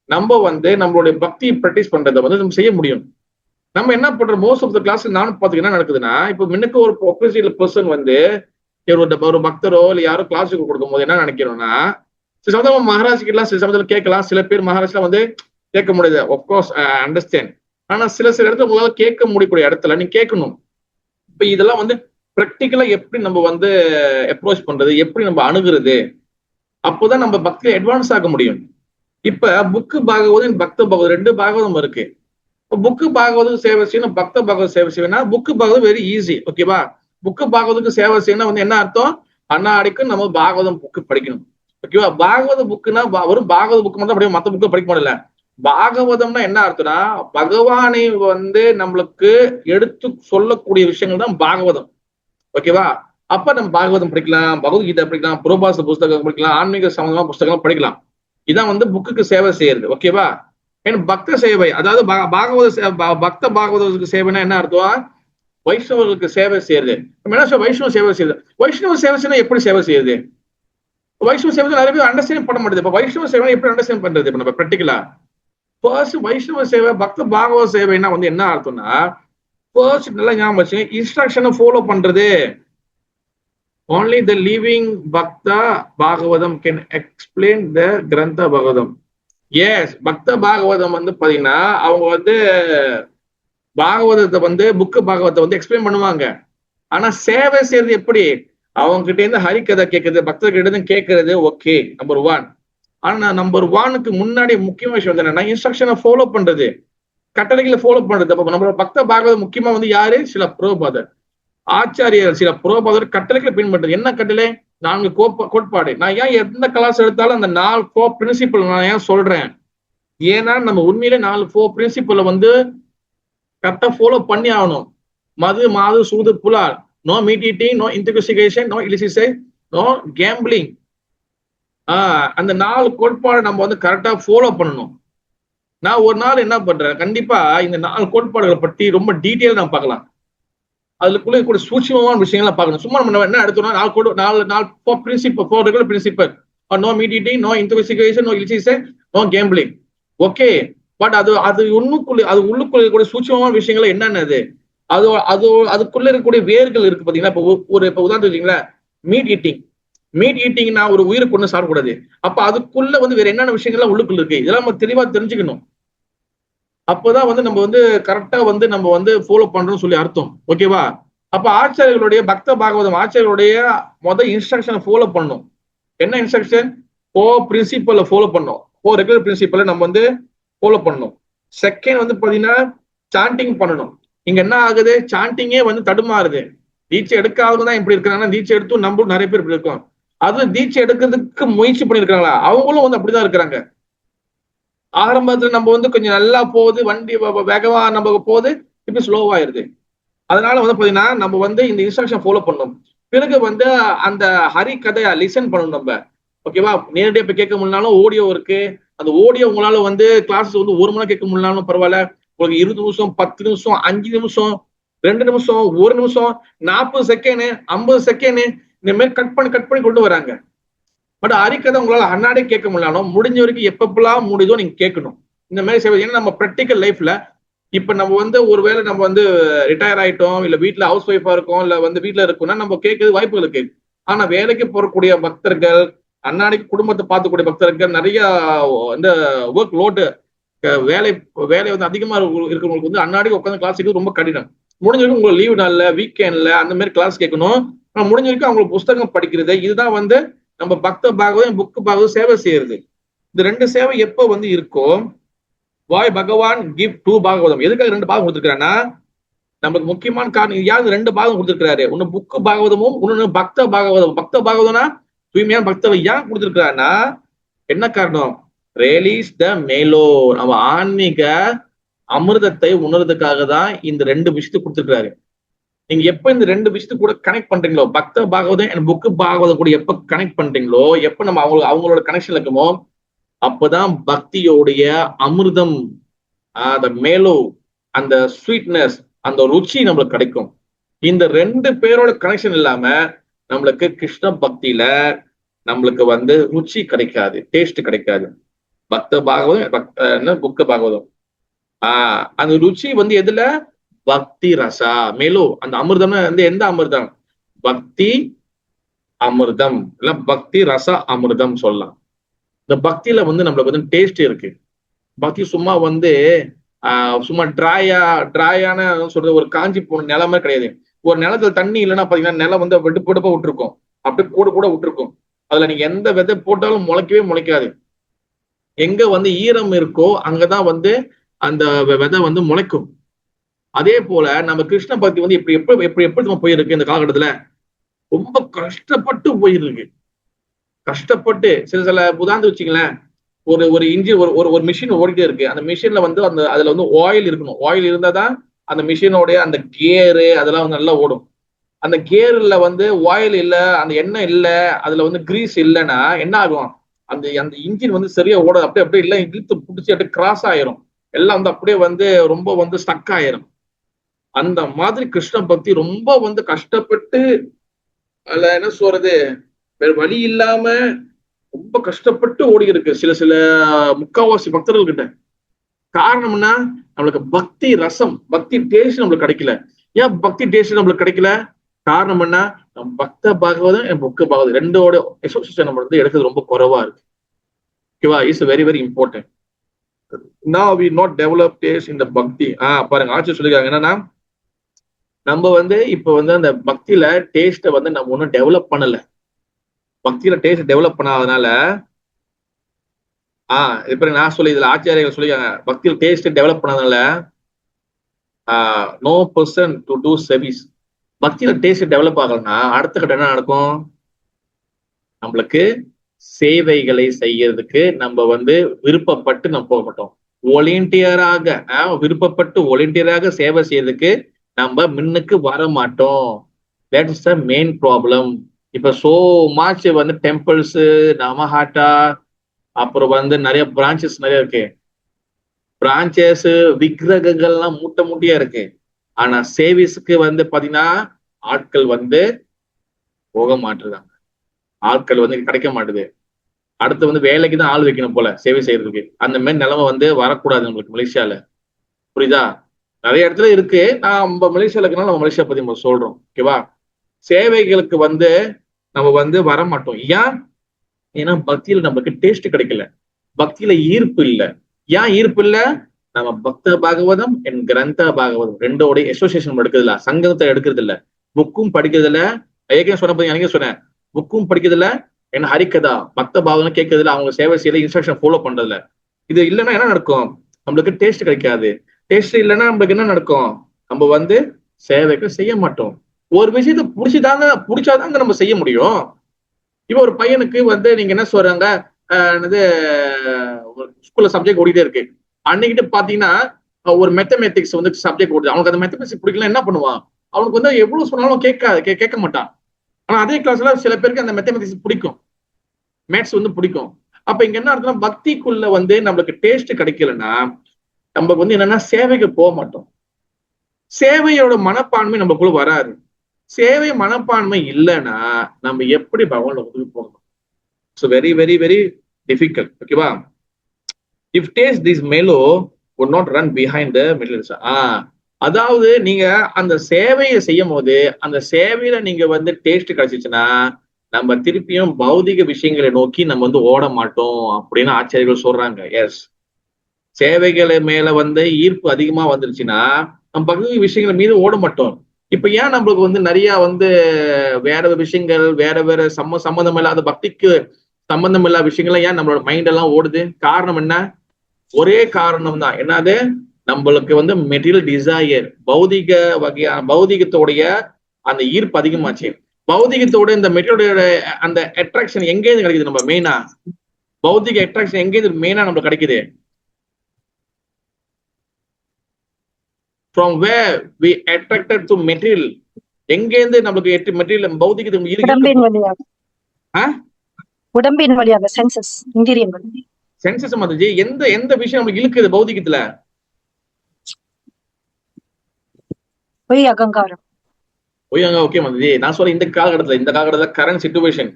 நம்ம வந்து நம்மளுடைய பக்தி பிராக்டிஸ் பண்றதை வந்து நம்ம செய்ய முடியும். நம்ம என்ன பண்றோம், மோஸ்ட் ஆஃப் த கிளாஸ் நானும் பார்த்துக்க என்ன நடக்குதுன்னா, இப்போ முன்னுக்கு ஒரு ஆப்போசிட் பர்சன் வந்து ஒரு பக்தரோ இல்ல யாரோ கிளாஸுக்கு கொடுக்கும் போது என்ன நினைக்கிறோம்னா, சில சமயம் மகாராஜ் எல்லாம் சில சமயத்துல கேட்கலாம், சில பேர் மகாராஜ்ல வந்து கேட்க முடியாது. Of course understand. ஆனா சில இடத்துல உங்களால கேட்க முடியக்கூடிய இடத்துல நீங்க கேட்கணும். இப்ப இதெல்லாம் வந்து பிராக்டிக்கலா எப்படி நம்ம வந்து அப்ரோச் பண்றது, எப்படி நம்ம அணுகுறது, அப்போதான் நம்ம பக்தியில அட்வான்ஸ் ஆக முடியும். இப்ப புக்கு பாகவதம் பக்த பாகவதம் 2 பாகவதம் இருக்கு. புக்கு பாகவதுக்கு சேவை செய்யணும், பக்த பாகவத சேவை செய்யணும்னா புக்கு பாகவதம் வெரி ஈஸி. ஓகேவா? புக்கு பாகவதுக்கு சேவை செய்யணும் வந்து என்ன அர்த்தம், அன்னாடிக்கும் நம்ம பாகவதம் புக்கு படிக்கணும். ஓகேவா? பாகவத புக்குன்னா வெறும் பாகவத புக்கு மட்டும் அப்படியே மத்த புக்கு படிக்க முடியல. பாகவதம்னா என்ன அர்த்தம்னா பகவானை வந்து நம்மளுக்கு எடுத்து சொல்லக்கூடிய விஷயங்கள் தான் பாகவதம். ஓகேவா? அப்ப நம்ம பாகவதம் படிக்கலாம், பகவத்கீதை படிக்கலாம், புரோபாச புஸ்தகம் படிக்கலாம், ஆன்மீக சம்பந்தமா புஸ்தகம் படிக்கலாம். இதான் வந்து புக்குக்கு சேவை செய்யறது. ஓகேவா? ஏன்னா பக்த சேவை, அதாவது பக்த பாகவதத்துக்கு சேவைனா என்ன அர்த்தம், வைஷ்ணவர்களுக்கு சேவை செய்யறது. வைஷ்ணவ சேவை செய்யுது. வைஷ்ணவ சேவை செய்ய எப்படி சேவை செய்யுது, வைஷ்ணவ சேவை நிறைய பேர் அண்டர்ஸ்டாண்ட் பண்ண மாட்டேது. இப்ப வைஷ்ணவ சேவை எப்படி அண்டர்ஸ்டாண்ட் பண்றது, இப்ப நம்ம பிராக்டிகலா ஃபர்ஸ்ட் வைஷ்ணவ சேவை பக்த பாகவத சேவைன்னா வந்து என்ன அர்த்தம்னா, ஃபர்ஸ்ட் நல்லா ஞாபகம் வச்சு இன்ஸ்ட்ரக்ஷனை ஃபாலோ பண்றது. only the living bhakta bhagavatam can explain the grantha bhagavatam. yes, பக்த பாகவதம் வந்து பாத்தீங்கன்னா அவங்க வந்து பாகவதத்தை வந்து புக்கு பாகவதத்தை வந்து எக்ஸ்பிளைன் பண்ணுவாங்க. ஆனா சேவை செய்யறது எப்படி, அவங்க கிட்ட இருந்து ஹரிகதை கேட்கறது, பக்தர்கிட்ட இருந்து கேட்கறது. Okay, number 1. ஆனா நம்பர் 1க்கு முன்னாடி முக்கியமான விஷயம் வந்து என்னன்னா இன்ஸ்ட்ரக்ஷனை ஃபாலோ பண்றது, கட்டளைகளை ஃபாலோ பண்றது. அப்ப நம்மளோட பக்த பாகவதம் முக்கியமா வந்து யாரு, சில புரோபாதர் ஆச்சாரியர், சில புரோபாதர் கட்டளைகளை பின்பற்றது. என்ன கட்டளை, 4 கோட்பாடு. நான் ஏன் எந்த கிளாஸ் எடுத்தாலும் அந்த 4 பிரின்சிபல் நான் ஏன் சொல்றேன், ஏன்னா நம்ம உண்மையிலே 4 பிரின்சிபலை வந்து கரெக்டா ஃபாலோ பண்ணி ஆகணும். மது மாது சூது புலால், no meat eating, no intoxication, no illicit, no gambling. அந்த 4 கோட்பாடு நம்ம வந்து கரெக்டா ஃபாலோ பண்ணணும். நான் ஒரு நாள் என்ன பண்றேன், கண்டிப்பா இந்த 4 கோட்பாடுகளை பற்றி ரொம்ப டீட்டெயில் நான் பார்க்கலாம். அதுக்குள்ள கூட சூட்சமான விஷயங்களை பார்க்கணும். சும்மா நம்ம என்ன எடுத்தோம்னா 4 principle, no meat eating, no intoxication, no illicit, no gambling. Okay, but அது உள்ளுக்குள்ள கூட சூட்சமான விஷயங்கள் என்னென்னது, அதுக்குள்ள இருக்கக்கூடிய வேர்கள் இருக்கு பாத்தீங்கன்னா. இப்ப உதாரணத்துக்கு மீட் ஈட்டிங்னா ஒரு உயிருக்கு ஒண்ணு சாப்பிடக்கூடாது. அப்ப அதுக்குள்ள வந்து வேற என்னென்ன விஷயங்கள்லாம் உள்ளுக்குள்ள இருக்கு, இதெல்லாம் நம்ம தெளிவா தெரிஞ்சுக்கணும். அப்போதான் வந்து நம்ம வந்து கரெக்டா வந்து நம்ம வந்து ஃபாலோ பண்றோம்னு சொல்லி அர்த்தம். ஓகேவா? அப்ப ஆச்சாரியர்களுடைய பக்த பாகவதம் ஆச்சாரியர்களுடைய இன்ஸ்ட்ரக்ஷனை ஃபாலோ பண்ணணும். என்ன இன்ஸ்ட்ரக்ஷன், 4 பிரின்சிபலை ஃபாலோ பண்ணணும். 4 ரெகுலர் பிரின்சிபலை நம்ம வந்து ஃபாலோ பண்ணணும். செகண்ட் வந்து பாத்தீங்கன்னா சாண்டிங் பண்ணணும். இங்க என்ன ஆகுது, சாண்டிங்கே வந்து தடுமாறுது. தீட்சை எடுக்காதவங்க தான் இப்படி இருக்கிறாங்கன்னா, தீட்சை எடுத்தும் நம்ம நிறைய பேர் இப்படி இருக்கோம். அது தீட்சை எடுக்கிறதுக்கு முயற்சி பண்ணிருக்காங்களா, அவங்களும் வந்து அப்படிதான் இருக்கிறாங்க. ஆரம்பத்துல நம்ம வந்து கொஞ்சம் நல்லா போகுது, வண்டி வேகமா நம்ம போகுது, இப்படி ஸ்லோவாயிருது. அதனால வந்து பாத்தீங்கன்னா நம்ம வந்து இந்த இன்ஸ்ட்ரக்ஷன் ஃபாலோ பண்ணணும். பிறகு வந்து அந்த ஹரி கதையா லிசன் பண்ணணும் நம்ம. ஓகேவா? நேரடியா இப்ப கேட்க முடியலாலும் ஆடியோ இருக்கு. அந்த ஆடியோ உங்களால வந்து கிளாஸ் வந்து 1 மணி நேரம் கேட்க முடியலாலும் பரவாயில்ல, உங்களுக்கு 20 நிமிஷம், 10 நிமிஷம், 5 நிமிஷம், 2 நிமிஷம், 1 நிமிஷம், 40 செகண்ட், 50 செகண்ட், இந்த மாதிரி கட் பண்ணி கொண்டு வராங்க. பட் ஹரிக்கதை உங்களால அன்னாடே கேட்க முடியலாலும் முடிஞ்ச வரைக்கும் எப்பப்பெல்லாம் முடியுதோ நீங்க கேட்கணும். இந்த மாதிரி சேவை. ஏன்னா நம்ம ப்ராக்டிக்கல் லைஃப்ல இப்ப நம்ம வந்து ஒருவேளை நம்ம வந்து ரிட்டையர் ஆயிட்டோம், இல்ல வீட்டுல ஹவுஸ் ஒய்ஃபா இருக்கோம், இல்ல வந்து வீட்டுல இருக்கோம்னா நம்ம கேட்கறது வாய்ப்புகள் இருக்கு. ஆனா வேலைக்கு போறக்கூடிய பக்தர்கள், அன்னாடிக்கு குடும்பத்தை பார்த்துக்கூடிய பக்தர்கள், நிறைய இந்த ஒர்க் லோடு வேலை வந்து அதிகமா இருக்கிறவங்களுக்கு வந்து அன்னாடிக்கு உட்காந்து கிளாஸ் கேட்கறது ரொம்ப கடினம். முடிஞ்ச வரைக்கும் உங்களுக்கு லீவ் நாள்ல, வீக்கெண்ட்ல அந்த மாதிரி கிளாஸ் கேட்கணும். ஆனா முடிஞ்ச வரைக்கும் அவங்களுக்கு புஸ்தகம் படிக்கிறது, இதுதான் வந்து நம்ம பக்த பாகவதம் புக்கு பாகவதம் சேவை செய்யறது. இந்த 2 சேவை எப்ப வந்து இருக்கோ, வாய் பகவான் கிவ் 2 பாகவதம். எதுக்காக 2 பாகம் கொடுத்துருக்காருன்னா, நமக்கு முக்கியமான காரணம் யாரு 2 பாகம் கொடுத்துருக்காரு. ஒண்ணு புக்கு பாகவதமும், இன்னொன்னு பக்த பாகவதம். பக்த பாகவதம்னா தூய்மையான பக்தவை ஏன் கொடுத்துருக்காருன்னா, என்ன காரணம், ரிலீஸ் த மேலோ. நம்ம ஆன்மீக அமிர்தத்தை உணர்றதுக்காக தான் இந்த 2 விஷயத்தை கொடுத்துருக்காரு. நீங்க எப்ப இந்த 2 விஷயத்தை கூட கனெக்ட் பண்றீங்களோ, பக்த பாகவதம் அண்ட் புக்கு பாகவதம் கூட எப்ப கனெக்ட் பண்றீங்களோ, எப்ப நம்ம அவங்களோட கனெக்ஷன் இருக்குமோ, அப்பதான் பக்தியோடைய அமிர்தம், அந்த மேலோ, அந்த ஸ்வீட்னஸ், அந்த ருச்சி நம்மளுக்கு கிடைக்கும். இந்த 2 பேரோட கனெக்ஷன் இல்லாம நம்மளுக்கு கிருஷ்ண பக்தியில நம்மளுக்கு ருச்சி கிடைக்காது, டேஸ்ட் கிடைக்காது. பக்த பாகவதம், புக்க பாகவதம். அந்த ருச்சி எதுல? பக்தி ரசா மேலோ. அந்த அமிர்தம் எந்த அமிர்தம்? பக்தி அமிர்தம், இல்ல பக்தி ரச அமிர்தம் சொல்லலாம். இந்த பக்தியில நம்மளுக்கு டேஸ்ட் இருக்கு. பக்தி சும்மா சும்மா டிராயான சொல்றது, ஒரு காஞ்சி போன நிலமே கிடையாது. ஒரு நிலத்துல தண்ணி இல்லைன்னா பாத்தீங்கன்னா நிலம் வெடுப்பு வெடுப்பா விட்டுருக்கும், அப்படியே கூட விட்டுருக்கும். அதுல நீங்க எந்த விதை போட்டாலும் முளைக்கவே முளைக்காது. எங்க ஈரம் இருக்கோ அங்கதான் அந்த விதை முளைக்கும். அதே போல நம்ம கிருஷ்ண பக்தி எப்படி நம்ம போயிருக்கு இந்த காலகட்டத்துல? ரொம்ப கஷ்டப்பட்டு போயிருக்கு. கஷ்டப்பட்டு சில உதாரணம் வச்சுங்களேன், ஒரு இன்ஜின், ஒரு மிஷின் ஓடிட்டே இருக்கு. அந்த மிஷின்ல அதுல ஆயில் இருக்கணும். ஆயில் இருந்தாதான் அந்த மிஷினோடைய அந்த கியரு அதெல்லாம் நல்லா ஓடும். அந்த கியர்ல ஆயில் இல்ல, அந்த எண்ணெய் இல்ல, அதுல கிரீஸ் இல்லைன்னா என்ன ஆகும்? அந்த இன்ஜின் சரியா ஓட அப்படியே இல்லை, இழுத்து பிடிச்சி அப்படியே கிராஸ் ஆயிரும். எல்லாம் அப்படியே ரொம்ப ஸ்டக் ஆயிரும். அந்த மாதிரி கிருஷ்ண பக்தி ரொம்ப கஷ்டப்பட்டு, அதுல என்ன சொல்றது, வேற வழி இல்லாம ரொம்ப கஷ்டப்பட்டு ஓடி இருக்கு சில முக்காவாசி பக்தர்கள் கிட்ட. காரணம்னா நம்மளுக்கு பக்தி ரசம், பக்தி டேஸ்ட் நம்மளுக்கு கிடைக்கல. ஏன் பக்தி டேஸ்ட் நம்மளுக்கு கிடைக்கல? காரணம் என்ன? நம்ம பக்த பாகவதம், புக்க பாகவதம் ரெண்டோட அசோசியேஷன் நம்ம எடுக்கிறது ரொம்ப குறைவா இருக்கு. ஓகேவா? Is very very important. Now we not develop taste in the bhakti. பாருங்க, ஆச்சு சொல்லிருக்காங்க என்னன்னா, நம்ம இப்ப அந்த பக்தியில டேஸ்ட நம்ம ஒன்னும் டெவலப் பண்ணல. பக்தியில டேஸ்ட் டெவலப் பண்ணாதனால இப்ப நான் சொல்லி இதுல ஆச்சாரியர்கள் சொல்லிருக்காங்க, பக்தியில டேஸ்ட் டெவலப் பண்ணாதனால no person to do service. பக்தியில டேஸ்ட் டெவலப் ஆகலன்னா அடுத்த கட்டம் என்ன நடக்கும்? நம்மளுக்கு சேவைகளை செய்யறதுக்கு நம்ம விருப்பப்பட்டு நம்ம போக மாட்டோம். வாலண்டியராக விருப்பப்பட்டு வாலண்டியராக சேவை செய்யறதுக்கு நம்ம முன்னுக்கு வர மாட்டோம். That is the main problem. இப்ப சோ மச் டெம்பிள்ஸ், நமஹாட்டா, அப்புறம் நிறைய பிரான்ச்சஸ் நிறைய இருக்கு. பிரான்ச்சஸ், விக்கிரகங்கள்லாம் மூட்டையா இருக்கு. ஆனா சேவிஸ்க்கு பாத்தீங்கன்னா ஆட்கள் போக மாட்டுறாங்க. ஆட்கள் கிடைக்க மாட்டுது. அடுத்து வேலைக்கு தான் ஆள் வைக்கணும் போல சேவை செய்யறதுக்கு. அந்த மாதிரி நிலைமை வரக்கூடாது நம்மளுக்கு மலேசியால. புரியுதா? நிறைய இடத்துல இருக்கு. நம்ம மலேசியால இருக்கனால நம்ம மலேசியா பத்தி நம்ம சொல்றோம். ஓகேவா? சேவைகளுக்கு நம்ம வர மாட்டோம். ஏன்னா பக்தியில நமக்கு டேஸ்ட் கிடைக்கல, பக்தியில ஈர்ப்பு இல்ல. ஏன் ஈர்ப்பு இல்ல? நம்ம பக்த பாகவதம் என் கிரந்த பாகவதம் ரெண்டோட அசோசியேஷன் எடுக்கிறது இல்ல, சங்கத்தை எடுக்கிறது இல்ல, புக்கும் படிக்கிறது இல்ல. ஏற்கனவே சொன்ன எனக்கு சொன்னேன், புக்கும் படிக்கிறது இல்ல, என்ன ஹரிக்கதா பக்த பாகவதம் கேட்கறது இல்ல, அவங்க சேவை செய்யல, இன்ஸ்ட்ரக்ஷன் ஃபாலோ பண்றதுல. இது இல்லைன்னா என்ன நடக்கும்? நம்மளுக்கு டேஸ்ட் கிடைக்காது. டேஸ்ட் இல்லைன்னா நம்மளுக்கு என்ன நடக்கும்? நம்ம சேவைக்கு செய்ய மாட்டோம். ஒரு விஷயத்த பிடிச்சாதாங்க நம்ம செய்ய முடியும். இப்ப ஒரு பையனுக்கு நீங்க என்ன சொல்றாங்க, ஸ்கூல்ல சப்ஜெக்ட் ஓடிட்டே இருக்கு. அன்னைக்கிட்ட பாத்தீங்கன்னா ஒரு மேத்தமேட்டிக்ஸ் சப்ஜெக்ட் ஓடுது. அவனுக்கு அந்த மேத்தமேட்டிக்ஸ் பிடிக்கல, என்ன பண்ணுவான்? அவனுக்கு எவ்வளவு சொன்னாலும் கேட்க மாட்டான். ஆனா அதே கிளாஸ்ல சில பேருக்கு அந்த மேத்தமேட்டிக்ஸ் பிடிக்கும், மேத்ஸ் பிடிக்கும். அப்ப இங்க என்ன இருக்குன்னா, பக்திக்குள்ள நம்மளுக்கு டேஸ்ட் கிடைக்கலன்னா நம்ம என்னன்னா சேவைக்கு போக மாட்டோம். சேவையோட மனப்பான்மை நம்மக்குள்ள வராது. சேவை மனப்பான்மை இல்லைன்னா நம்ம எப்படி பகவான் உதவி போகணும்? So very very very difficult. ஓகேவா? If taste this mellow would not run behind the middle. அதாவது நீங்க அந்த சேவையை செய்யும் போது அந்த சேவையில நீங்க டேஸ்ட் கிடைச்சிச்சுன்னா நம்ம திருப்பியும் பௌதிக விஷயங்களை நோக்கி நம்ம ஓட மாட்டோம் அப்படின்னு ஆச்சாரியர்கள் சொல்றாங்க. எஸ், சேவைகளை மேல ஈர்ப்பு அதிகமா வந்துருச்சுன்னா நம்ம பௌதிக விஷயங்கள் மீது ஓட மாட்டோம். இப்ப ஏன் நம்மளுக்கு நிறைய வேற விஷயங்கள், வேற சம்பந்தம் இல்லாத பக்திக்கு சம்பந்தம் இல்லாத விஷயங்கள்லாம் ஏன் நம்மளோட மைண்ட் எல்லாம் ஓடுது? காரணம் என்ன? ஒரே காரணம் தான். என்னது? நம்மளுக்கு மெட்டீரியல் டிசையர், பௌதிக வகையான பௌதிகத்தோடைய அந்த ஈர்ப்பு அதிகமாச்சு. பௌதிகத்தோட இந்த மெட்டீரியலோட அந்த அட்ராக்ஷன் எங்கேருந்து கிடைக்குது? நம்ம மெயினா பௌத்திக அட்ராக்ஷன் எங்கேருந்து மெயினா நம்மளுக்கு கிடைக்குது? From where we attracted to material. எங்கேருந்து நம்மளுக்கு மெட்டீரியல் பௌத்திகத்துக்கு உடம்பின் வழியாக. உடம்பின் வழியாக சென்சஸ், இந்திரியங்கள். சென்சஸ் மாதாஜி, எந்த எந்த விஷயம் நம்மளுக்கு இழுக்குது பௌத்திகத்துல? பொய் அகங்காரம். ஓகே மாதாஜி, நான் சொல்ல இந்த காலகட்டத்துல கரண்ட் சிச்சுவேஷன்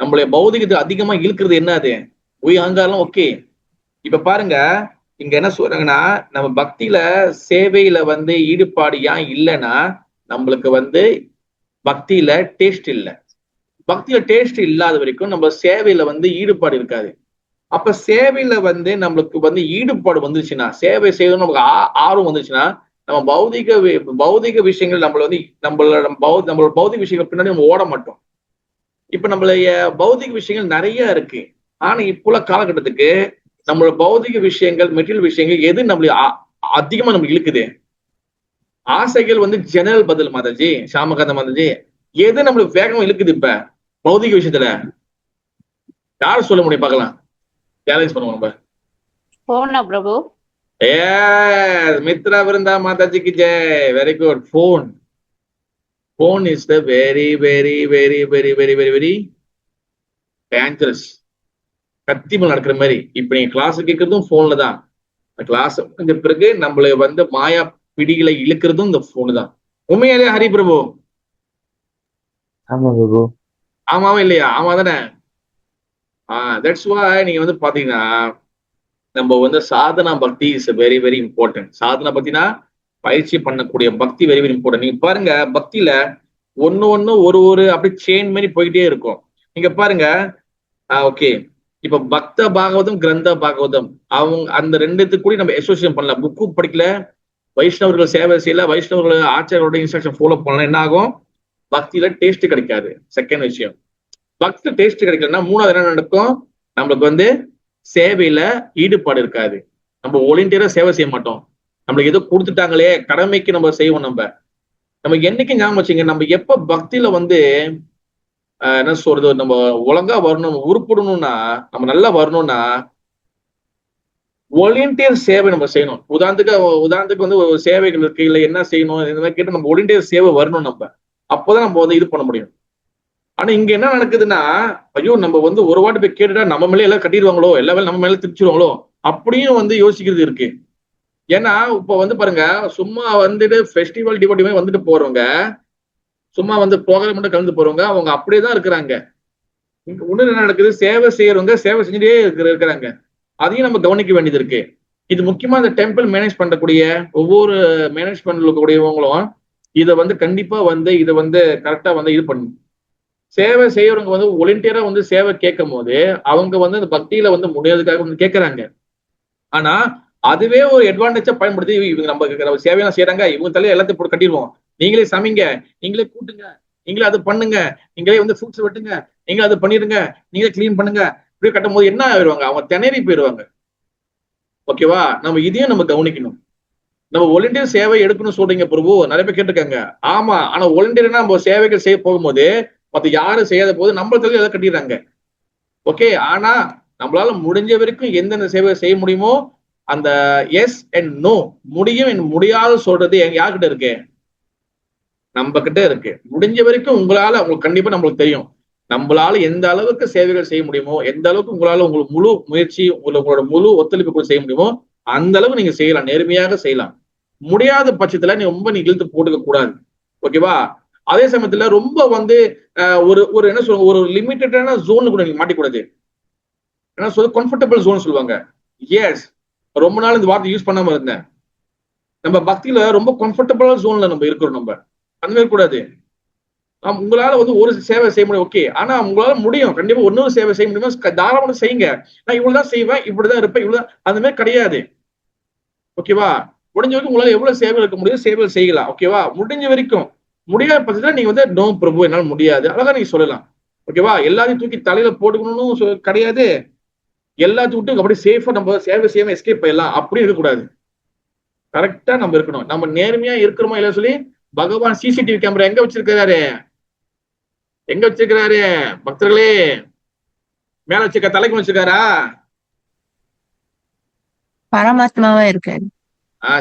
நம்மளுடைய பௌதிகத்தை அதிகமா இழுக்கிறது என்ன? அது அகங்காரம். ஓகே, இப்ப பாருங்க, இங்க என்ன சொல்றாங்கன்னா, நம்ம பக்தியில சேவையில ஈடுபாடு ஏன் இல்லைன்னா, நம்மளுக்கு பக்தியில டேஸ்ட் இல்லை. பக்தியில டேஸ்ட் இல்லாத வரைக்கும் நம்ம சேவையில ஈடுபாடு இருக்காது. அப்ப சேவையில நம்மளுக்கு ஈடுபாடு வந்துருச்சுன்னா, சேவை செய்யணும் நமக்கு ஆர்வம் வந்துருச்சுன்னா, நம்ம பௌதிக விஷயங்கள் நம்மளோட பௌதிக விஷயங்கள் பின்னாடி நம்ம ஓட மாட்டோம். இப்ப நம்மளுடைய பௌதிக விஷயங்கள் நிறைய இருக்கு. ஆனா இப்போ காலகட்டத்துக்கு நம்மளோட பௌதிக விஷயங்கள், மெட்டீரியல் விஷயங்கள் எது நம்மளுக்கு அதிகமா நம்மளுக்கு இழுக்குது? ஆசைகள் ஜெனரல் பதில் மாதாஜி, ஷாமகாந்த மாதாஜி, எது நம்மளுக்கு வேகமா இழுக்குது இப்ப பௌதிக விஷயத்துல? யாரும் சொல்ல முடியும்? பார்க்கலாம், சேலஞ்ச் பண்ணுவோம் நம்ம. போனா பிரபு. மித்ரா விருந்தா மாதாஜிக்கு ஜெய். Very good. Phone is the very very very very very very very dangerous. கத்திமல் நடக்கிற மாதிரி. இப்ப நீங்க கிளாஸ் கேட்கறதும் போன்ல தான். கிளாஸ் முடிஞ்ச பிறகு நம்மள மாயா பிடிகளை இழுக்கிறதும் இந்த போனு தான். உண்மையாலே ஹரி பிரபு? ஆமா பிரபு. ஆமாவா இல்லையா? ஆமா தானே? தட்ஸ் வை நீங்க பாத்தீங்கன்னா, நம்ம sadhana bhakti is very very important. சாதனா பக்தினா பயிற்சி பண்ணக்கூடிய பக்தி வெரி வெரி இம்பார்ட்டன்ட். நீங்க பாருங்க, பக்தியில ஒண்ணு ஒரு அப்படி செயின் மாதிரி போயிட்டே இருக்கும். நீங்க பாருங்க, ஓகே, இப்ப பக்த பாகவதம், கிரந்த பாகவதம், அவங்க அந்த ரெண்டுத்துக்கு கூட நம்ம அசோசியேஷன் பண்ணலாம். புக்கு படிக்கல, வைஷ்ணவர்கள் சேவை செய்யல, வைஷ்ணவர்கள் ஆச்சாரோட இன்ஸ்ட்ரக்ஷன் ஃபாலோ பண்ணலாம், என்ன ஆகும்? பக்தியில டேஸ்ட் கிடைக்காது. செகண்ட் விஷயம், பக்தி டேஸ்ட் கிடைக்கலன்னா மூணாவது என்ன நடக்கும்? நம்மளுக்கு சேவையில ஈடுபாடு இருக்காது. நம்ம வாலண்டியரா சேவை செய்ய மாட்டோம். நம்மளுக்கு ஏதோ கொடுத்துட்டாங்களே, கடமைக்கு நம்ம செய்வோம். நம்ம என்னைக்கு ஞாபகம் வச்சுங்க, நம்ம எப்ப பக்தியில என்ன சொல்றது, நம்ம ஒழுங்கா வரணும், உருப்படணும்னா, நம்ம நல்லா வரணும்னா வாலண்டியர் சேவை நம்ம செய்யணும். உதாரணத்துக்கு ஒரு சேவைகள் இருக்கு, இல்ல என்ன செய்யணும், இந்த மாதிரி கேட்டு நம்ம வாலண்டியர் சேவை வரணும். நம்ம அப்போதான் நம்ம இது பண்ண முடியும். ஆனா இங்க என்ன நடக்குதுன்னா, ஐயோ நம்ம ஒரு வாட்டி போய் கேட்டுட்டா நம்ம மேலே எல்லாம் கட்டிடுவாங்களோ, எல்லா வேலை நம்ம மேல திருச்சிடுவாங்களோ அப்படியும் யோசிக்கிறது இருக்கு. ஏன்னா இப்ப பாருங்க, சும்மா ஃபெஸ்டிவல் டிவோட்டி வந்துட்டு போறவங்க, சும்மா ப்ரோக்ராம் மட்டும் கலந்து போறவங்க, அவங்க அப்படியேதான் இருக்கிறாங்க. ஒண்ணு என்ன நடக்குது? சேவை செய்யறவங்க சேவை செஞ்சுட்டே இருக்கிறாங்க. அதையும் நம்ம கவனிக்க வேண்டியது இருக்கு. இது முக்கியமா இந்த டெம்பிள் மேனேஜ் பண்ணக்கூடிய ஒவ்வொரு மேனேஜ்மெண்ட்ல இருக்கக்கூடியவங்களும் இதை கண்டிப்பா இதை கரெக்டா இது பண்ணணும். சேவை செய்யறவங்க வாலண்டியரா சேவை கேட்கும் போது அவங்க இந்த பக்தியில முடியாததுக்காக கேட்கறாங்க. ஆனா அதுவே ஒரு அட்வான்டேஜா பயன்படுத்தி இவங்க நம்ம சேவையெல்லாம் செய்யறாங்க, இவங்க தலையை எல்லாத்தையும் போட்டு கட்டிடுவோம், நீங்களே சமைங்க, நீங்களே கூட்டுங்க, நீங்களே அதை பண்ணுங்க, நீங்களே ஃப்ரூட்ஸ் வெட்டுங்க, நீங்களே அதை பண்ணிடுங்க, நீங்களே கிளீன் பண்ணுங்க, இப்படி கட்டும் போது என்ன ஆயிடுவாங்க? அவங்க திணறி போயிடுவாங்க. ஓகேவா? நம்ம இதையும் நம்ம கவனிக்கணும். நம்ம வாலண்டியர் சேவை எடுக்கணும்னு சொல்றீங்க பிரபு, நிறைய பேர் கேட்டிருக்காங்க. ஆமா, ஆனா வாலண்டியர்னா நம்ம சேவைகள் செய்ய போகும்போது மத்த யாரும் செய்யாத போது நம்ம தலையை எதை கட்டிடுறாங்க. ஓகே, ஆனா நம்மளால முடிஞ்ச வரைக்கும் எந்தெந்த சேவை செய்ய முடியுமோ அந்த எஸ் அண்ட் நோ, முடியும் முடியாது சொல்றது யார்கிட்ட இருக்கு? நம்ம கிட்ட இருக்கு. முடிஞ்ச வரைக்கும் உங்களுக்கு கண்டிப்பா நம்மளுக்கு தெரியும், நம்மளால எந்த அளவுக்கு சேவைகள் செய்ய முடியுமோ, எந்த அளவுக்கு உங்களால உங்களுக்கு முழு முயற்சி, உங்களோட முழு ஒத்துழைப்பு செய்ய முடியுமோ அந்த அளவுக்கு நீங்க செய்யலாம், நேர்மையாக செய்யலாம். முடியாத பட்சத்துல நீ இழுத்து போட்டுக்க கூடாது. ஓகேவா? அதே சமயத்துல ரொம்ப ஒரு என்ன சொல்லுவாங்க, ஒரு லிமிட்டடான ஜோன் கூட நீங்க மாட்டிக்கூடாது. என்ன சொல்றது, கம்ஃபர்டபுள் ஜோன் சொல்லுவாங்க. எஸ், ரொம்ப நாள் இந்த வார்த்தை யூஸ் பண்ணாம இருந்தேன். நம்ம பக்தியில ரொம்ப கம்ஃபர்டபுளான ஜோன்ல நம்ம இருக்கிறோம். நம்ம அந்த மாதிரி கூடாது. உங்களால ஒரு சேவை செய்ய முடியும், ஓகே, ஆனா உங்களால முடியும் கண்டிப்பா இன்னொரு சேவை செய்ய முடியுமா, தாராளமா செய்யுங்க. நான் இவ்வளவுதான் செய்வேன், இப்படிதான் இருப்பேன், இவ்வளவுதான், அந்த மாதிரி கிடையாது. ஓகேவா? முடிஞ்ச வரைக்கும் உங்களால எவ்வளவு சேவை இருக்க முடியும் சேவைகள் செய்யலாம். ஓகேவா? முடிஞ்ச வரைக்கும். முடியாத பட்சத்துல நீங்க நோ பிரபு என்னால முடியாது, அழகா நீங்க சொல்லலாம். ஓகேவா? எல்லாத்தையும் தூக்கி தலையில போட்டுக்கணும்னு கிடையாது. எல்லாத்தையும் விட்டு அப்படி சேஃபா நம்ம சேவை செய்யாம எஸ்கேப் பண்ணலாம் அப்படி இருக்கக்கூடாது. கரெக்டா நம்ம இருக்கணும். நம்ம நேர்மையா இருக்கிறோமா இல்ல சொல்லி பகவான் சிசிடிவி கேமரா எங்க வச்சிருக்கிறாரு? பக்தர்களே, மேல வச்சிருக்க தலைக்கு வச்சிருக்காரா? பரமாத்மாவா இருக்காரு.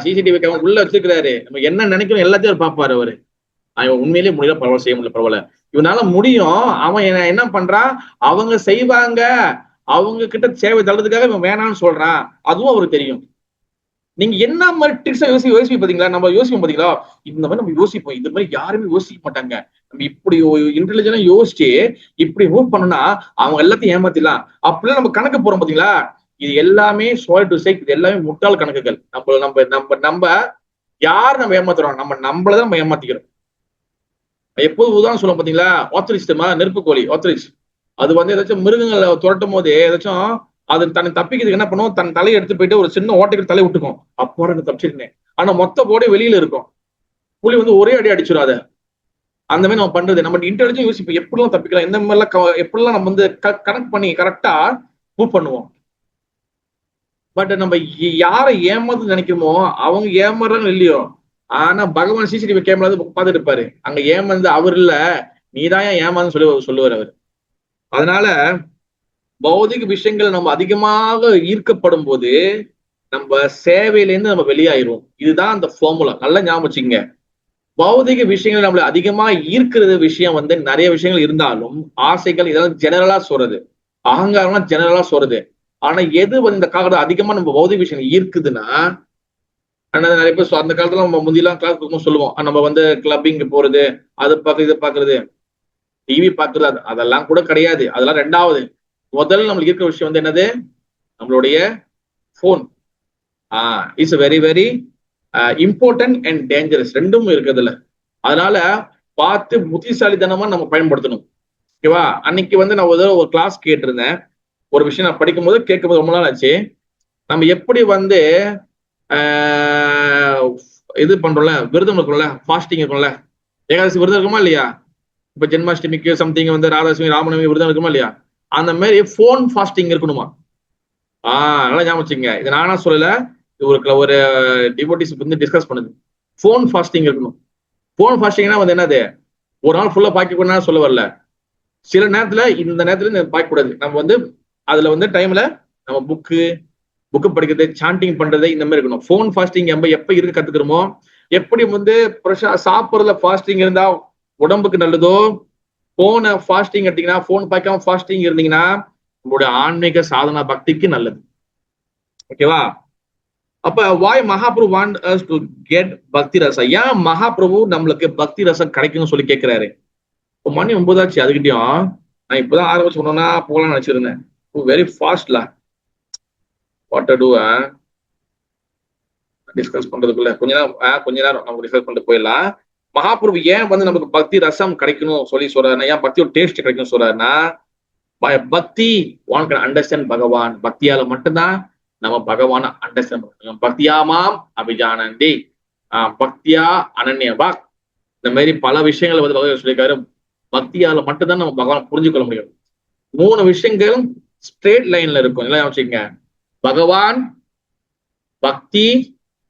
சிசிடிவி கேமரா உள்ள வச்சிருக்காரு. நம்ம என்ன நினைக்கிறோம் எல்லாத்தையும் அவர் பார்ப்பாரு அவரு. அவன் உண்மையிலேயே முடியல, பரவாயில்ல, செய்ய முடியல, பரவாயில்ல, இவனால முடியும். அவன் என்ன பண்றான், அவங்க செய்வாங்க, அவங்க கிட்ட சேவை தள்ளுறதுக்காக இவன் வேணான்னு சொல்றான். அதுவும் அவருக்கு தெரியும். நீங்க என்ன மாதிரி ட்ரிக்ஸா யோசிப்பீங்க பாத்தீங்களா? நம்ம யோசிப்போம் பாத்தீங்களா? இந்த மாதிரி நம்ம யோசிப்போம், இந்த மாதிரி யாருமே யோசிக்க மாட்டாங்க. நம்ம இப்படி இன்டெலிஜென்டா யோசிச்சு இப்படி மூவ் பண்ணோம்னா அவங்க எல்லாத்தையும் ஏமாத்திடலாம் அப்படிலாம் நம்ம கணக்கு போறோம் பாத்தீங்களா? இது எல்லாமே இது எல்லாமே முட்டாள் கணக்குகள். நம்ம யார் நம்ம ஏமாத்துறோம்? நம்மளதான் நம்ம ஏமாத்திக்கிறோம். எப்போது உதாரணம் சொல்லுவோம் பாத்தீங்களா? ஆத்தரிஸ்டமா நெருப்பு கோழி ஆத்தரிஸ். அது வந்து ஏதாச்சும் மிருகங்களை துரட்டும் போது ஏதாச்சும் அது தன்னை தப்பிக்கிறதுக்கு என்ன பண்ணுவோம், தன் தலையை எடுத்து போயிட்டு ஒரு சின்ன ஓட்டைக்கு தலை விட்டுக்கும், அப்போ எனக்கு தப்பிச்சிருக்கேன். ஆனா மொத்த போடி வெளியில இருக்கும். புலி வந்து ஒரே அடி அடிச்சிடும். அதை அந்த மாதிரி நம்ம பண்றது நம்ம இன்டெலிஜென்ட் யோசிப்போம், எப்படிலாம் தப்பிக்கலாம், இந்த மாதிரிலாம் எப்படிலாம் நம்ம வந்து கனெக்ட் பண்ணி கரெக்டா மூவ் பண்ணுவோம். பட் நம்ம யாரை ஏமாத்து நினைக்கிறோமோ அவங்க ஏமாறுறாங்க இல்லையோ, ஆனா பகவான் சிசிடிவி கேமரா பார்த்துட்டு இருப்பாரு. அங்க ஏமாந்து அவர் இல்ல, நீதான் ஏமாந்து சொல்லுவார் அவர். அதனால பௌதிக விஷயங்கள் நம்ம அதிகமாக ஈர்க்கப்படும் போது நம்ம சேவையிலேருந்து நம்ம வெளியாயிருவோம். இதுதான் அந்த ஃபார்முலா. நல்லா ஞாபகம் வச்சுக்கங்க. பௌதிக விஷயங்கள் நம்மள அதிகமா ஈர்க்கிறது விஷயம் வந்து நிறைய விஷயங்கள் இருந்தாலும், ஆசைகள் இதெல்லாம் ஜெனரலா சொல்றது, அகங்காரம்லாம் ஜெனரலா சொல்றது. ஆனா எது வந்து இந்த காலத்துல அதிகமா நம்ம பௌதிக விஷயங்கள் ஈர்க்குதுன்னா, நிறைய பேர் அந்த காலத்துல நம்ம முந்திலாம் கிளாஸ் சொல்லுவோம், நம்ம வந்து கிளப்பிங் போறது, அது பாக்குறது, இதை பாக்குறது, டிவி பாக்குறது, அதெல்லாம் கூட கிடையாது. அதெல்லாம் ரெண்டாவது. முதல்ல நம்மளுக்கு இருக்கிற விஷயம் வந்து என்னது, நம்மளுடைய phone. It's very very important and dangerous. ரெண்டும் இருக்குதுல்ல. அதனால பார்த்து புத்திசாலித்தனமா நம்ம பயன்படுத்தணும். ஓகேவா? அன்னைக்கு வந்து நான் ஒரு கிளாஸ் கேட்டிருந்தேன். ஒரு விஷயம் நான் படிக்கும் போது கேட்கும்போது ரொம்ப நாள் ஆச்சு. நம்ம எப்படி வந்து இது பண்றோம்ல, விரதம் இருக்கும்ல, ஃபாஸ்டிங் இருக்கும்ல, ஏகாதசி விரதம் இருக்குமா இல்லையா? இப்ப ஜென்மாஷ்டமிக்கு சம்திங் வந்து ராதாஷ்டமி, ராமநவமி விரதம் இருக்குமா இல்லையா? அந்த மாதிரி போன் ஃபாஸ்டிங் இருக்கணுமா? நல்லா ஞாபகம் வச்சுங்க. இது நானா சொல்லல, ஒரு டிவோட்டிஸ் வந்து டிஸ்கஸ் பண்ணுது. போன் ஃபாஸ்டிங் இருக்கணும். போன் ஃபாஸ்டிங்னா வந்து என்னது, ஒரு நாள் ஃபுல்லா பாக்க கூடாதுன்னு சொல்ல வரல. சில நேரத்துல இந்த நேரத்துல பார்க்க கூடாது. நம்ம வந்து அதுல வந்து டைம்ல நம்ம புக்கு படிக்கிறது, சாண்டிங் பண்றது, இந்த மாதிரி இருக்கணும். போன் ஃபாஸ்டிங் எப்ப இருக்க கத்துக்கிறோமோ, எப்படி வந்து சாப்பிட்றதுல ஃபாஸ்டிங் இருந்தா உடம்புக்கு நல்லதோ, போனை ஃபாஸ்டிங் எடுத்தீங்கன்னா, போன் பார்க்காம ஃபாஸ்டிங் இருந்தீங்கன்னா உங்களுடைய ஆன்மீக சாதனா பக்திக்கு நல்லது. ஓகேவா? அப்ப why Mahaprabhu want us to get பக்தி ரசம். ஏன் மகாபிரபு நம்மளுக்கு பக்தி ரசம் கிடைக்கும்னு சொல்லி கேட்கிறாரு. இப்போ மணி 9 ஆச்சு. அதுக்கிட்டையும் நான் இப்பதான் ஆரம்பிச்சு பண்ணோம்னா போகலாம்னு நினைச்சிருந்தேன். வெரி ஃபாஸ்ட்ல வாட் டு டு டிஸ்கஸ் பண்றதுக்குள்ள கொஞ்ச நேரம் நம்ம டிஸ்கஸ் பண்ணிட்டு போயிடலாம். மகாபிரபு ஏன் வந்து நமக்கு பக்தி ரசம் கிடைக்கணும் சொல்லி சொல்றாருன்னா, ஏன் பக்தியோட டேஸ்ட் கிடைக்கணும் சொல்றாருன்னா, பக்தி ஒன் கேன் அண்டர்ஸ்டாண்ட் பகவான். பக்தியால மட்டும்தான் நம்ம பகவான அண்டர்ஸ்டாண்ட் பண்ணணும். பக்தியாமாம் அபிஜானந்தி, பக்தியா அனன்யவாக், இந்த மாதிரி பல விஷயங்களை வந்து பகவான் சொல்லியிருக்காரு. பக்தியால மட்டும்தான் நம்ம பகவான் புரிஞ்சுக்கொள்ள முடியும். 3 விஷயங்கள் ஸ்ட்ரெயிட் லைன்ல இருக்கும். எல்லாம் வச்சுக்கோங்க. பகவான், பக்தி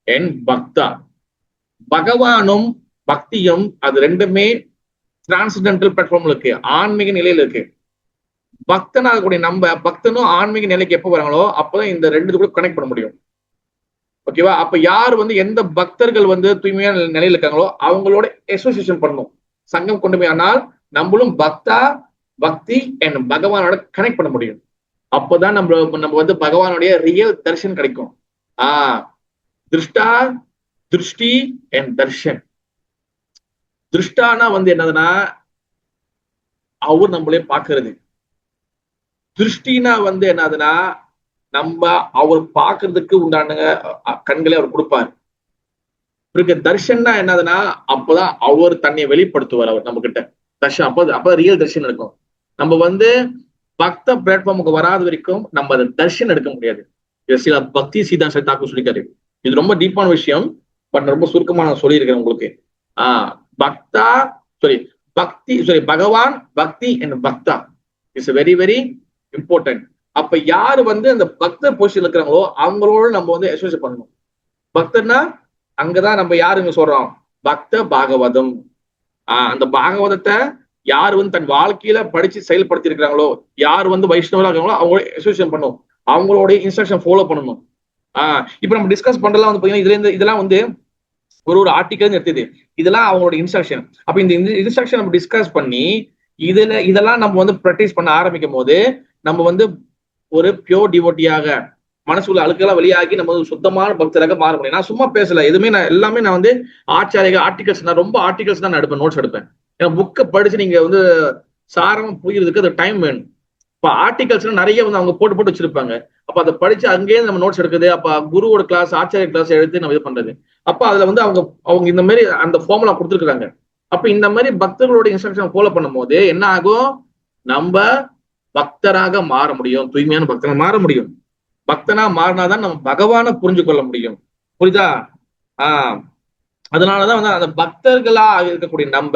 அண்ட் பக்தா. பகவானும் பக்தியும் அது ரெண்டுமே டிரான்ஸ்டென்டல் பிளாட்ஃபார்ம்ல இருக்கு, ஆன்மீக நிலையில இருக்கு. பக்தனாக கூடிய நம்ம பக்தனும் ஆன்மீக நிலைக்கு எப்ப வராங்களோ அப்பதான் இந்த ரெண்டு கூட கனெக்ட் பண்ண முடியும். ஓகேவா? அப்ப யார் வந்து எந்த பக்தர்கள் வந்து தூய்மையான நிலையில இருக்காங்களோ அவங்களோட அசோசியேஷன் பண்ணணும், சங்கம் கொண்டு போய். ஆனால் நம்மளும் பக்தி அண்ட் பகவானோட கனெக்ட் பண்ண முடியும். அப்பதான் நம்ம வந்து பகவானுடைய ரியல் தர்ஷன் கிடைக்கும். திருஷ்டி அண்ட் தர்ஷன். திருஷ்டானா வந்து என்னதுன்னா அவர் நம்மளே பாக்குறது. திருஷ்டினா வந்து என்னதுன்னா நம்ம அவர் பாக்குறதுக்கு உண்டான கண்களை அவர் கொடுப்பாரு. தர்ஷன்னா என்னதுன்னா அப்பதான் அவர் தன்னை வெளிப்படுத்துவார். அவர் நம்ம கிட்ட தர்ஷன் அப்ப ரியல் தர்ஷன் இருக்கும். நம்ம வந்து பக்த பிளாட்ஃபார்முக்கு வராத வரைக்கும் நம்ம அதை தர்ஷன் எடுக்க முடியாது. சில பக்தி சீதாசை தாக்கு சொல்லிட்டாரு. இது ரொம்ப டீப்பான விஷயம். பட் ரொம்ப சுருக்கமா நான் சொல்லியிருக்கேன் உங்களுக்கு. பகவான், பக்தி அண்ட் பக்தா இட்ஸ் வெரி வெரி இம்பார்ட்டன்ட். அப்ப யாரு வந்து அந்த பக்தர் பொசிஷன் இருக்கிறாங்களோ அவங்களோட நம்ம வந்து அசோசியேட் பண்ணணும். பக்தர்னா அங்கதான் நம்ம யாருங்க சொல்றோம், பக்த பாகவதம். அந்த பாகவதத்தை யார் வந்து தன் வாழ்க்கையில படிச்சு செயல்படுத்தி இருக்கிறாங்களோ, யார் வந்து வைஷ்ணவரா இருக்காங்களோ அவங்க அசோசியேஷன் பண்ணும், அவங்களோட இன்ஸ்ட்ரக்ஷன் ஃபாலோ பண்ணணும். இப்ப நம்ம டிஸ்கஸ் பண்றதுலாம் வந்து பாத்தீங்கன்னா இதுல இருந்து இதெல்லாம் வந்து ஒரு ஆர்டிகல் எடுத்தது, இதெல்லாம் அவங்களோட இன்ஸ்ட்ரக்ஷன். அப்ப இந்த இன்ஸ்ட்ரக்ஷன் நம்ம டிஸ்கஸ் பண்ணி இதெல்லாம் நம்ம வந்து ப்ராக்டிஸ் பண்ண ஆரம்பிக்கும் போது நம்ம வந்து ஒரு பியோர் டிவோட்டியாக மனசுக்குள்ள அழுக்கெல்லாம் வெளியாகி நம்ம வந்து சுத்தமான பக்தராக மாற முடியும். நான் சும்மா பேசல, எதுவுமே நான் எல்லாமே நான் வந்து ஆர்டிகல்ஸ், நான் ரொம்ப ஆர்டிகல்ஸ் தான் நான் எடுப்பேன், நோட்ஸ் எடுப்பேன். ஏன்னா புக்கை படிச்சு நீங்க வந்து சாரமா புரியுறதுக்கு அது டைம் வேணும். இப்ப ஆர்டிகல்ஸ் நிறைய வந்து அவங்க போட்டு வச்சிருப்பாங்க. அப்ப அதை படிச்சு அங்கேயே நம்ம நோட்ஸ் எடுக்குது. அப்ப குருவோட கிளாஸ், ஆச்சாரிய கிளாஸ் எடுத்து நம்ம இது பண்றது. அப்ப அதுல வந்து அவங்க இந்த மாதிரி அந்த ஃபார்முலா கொடுத்துருக்காங்க. அப்ப இந்த மாதிரி பக்தர்களோட இன்ஸ்ட்ரக்ஷன் ஃபாலோ பண்ணும் போது என்ன ஆகும், நம்ம பக்தராக மாற முடியும், தூய்மையான பக்தராக மாற முடியும். பக்தனா மாறினாதான் நம்ம பகவானை புரிஞ்சு கொள்ள முடியும். புரியுதா? அதனாலதான் வந்து அந்த பக்தர்களா இருக்கக்கூடிய நம்ம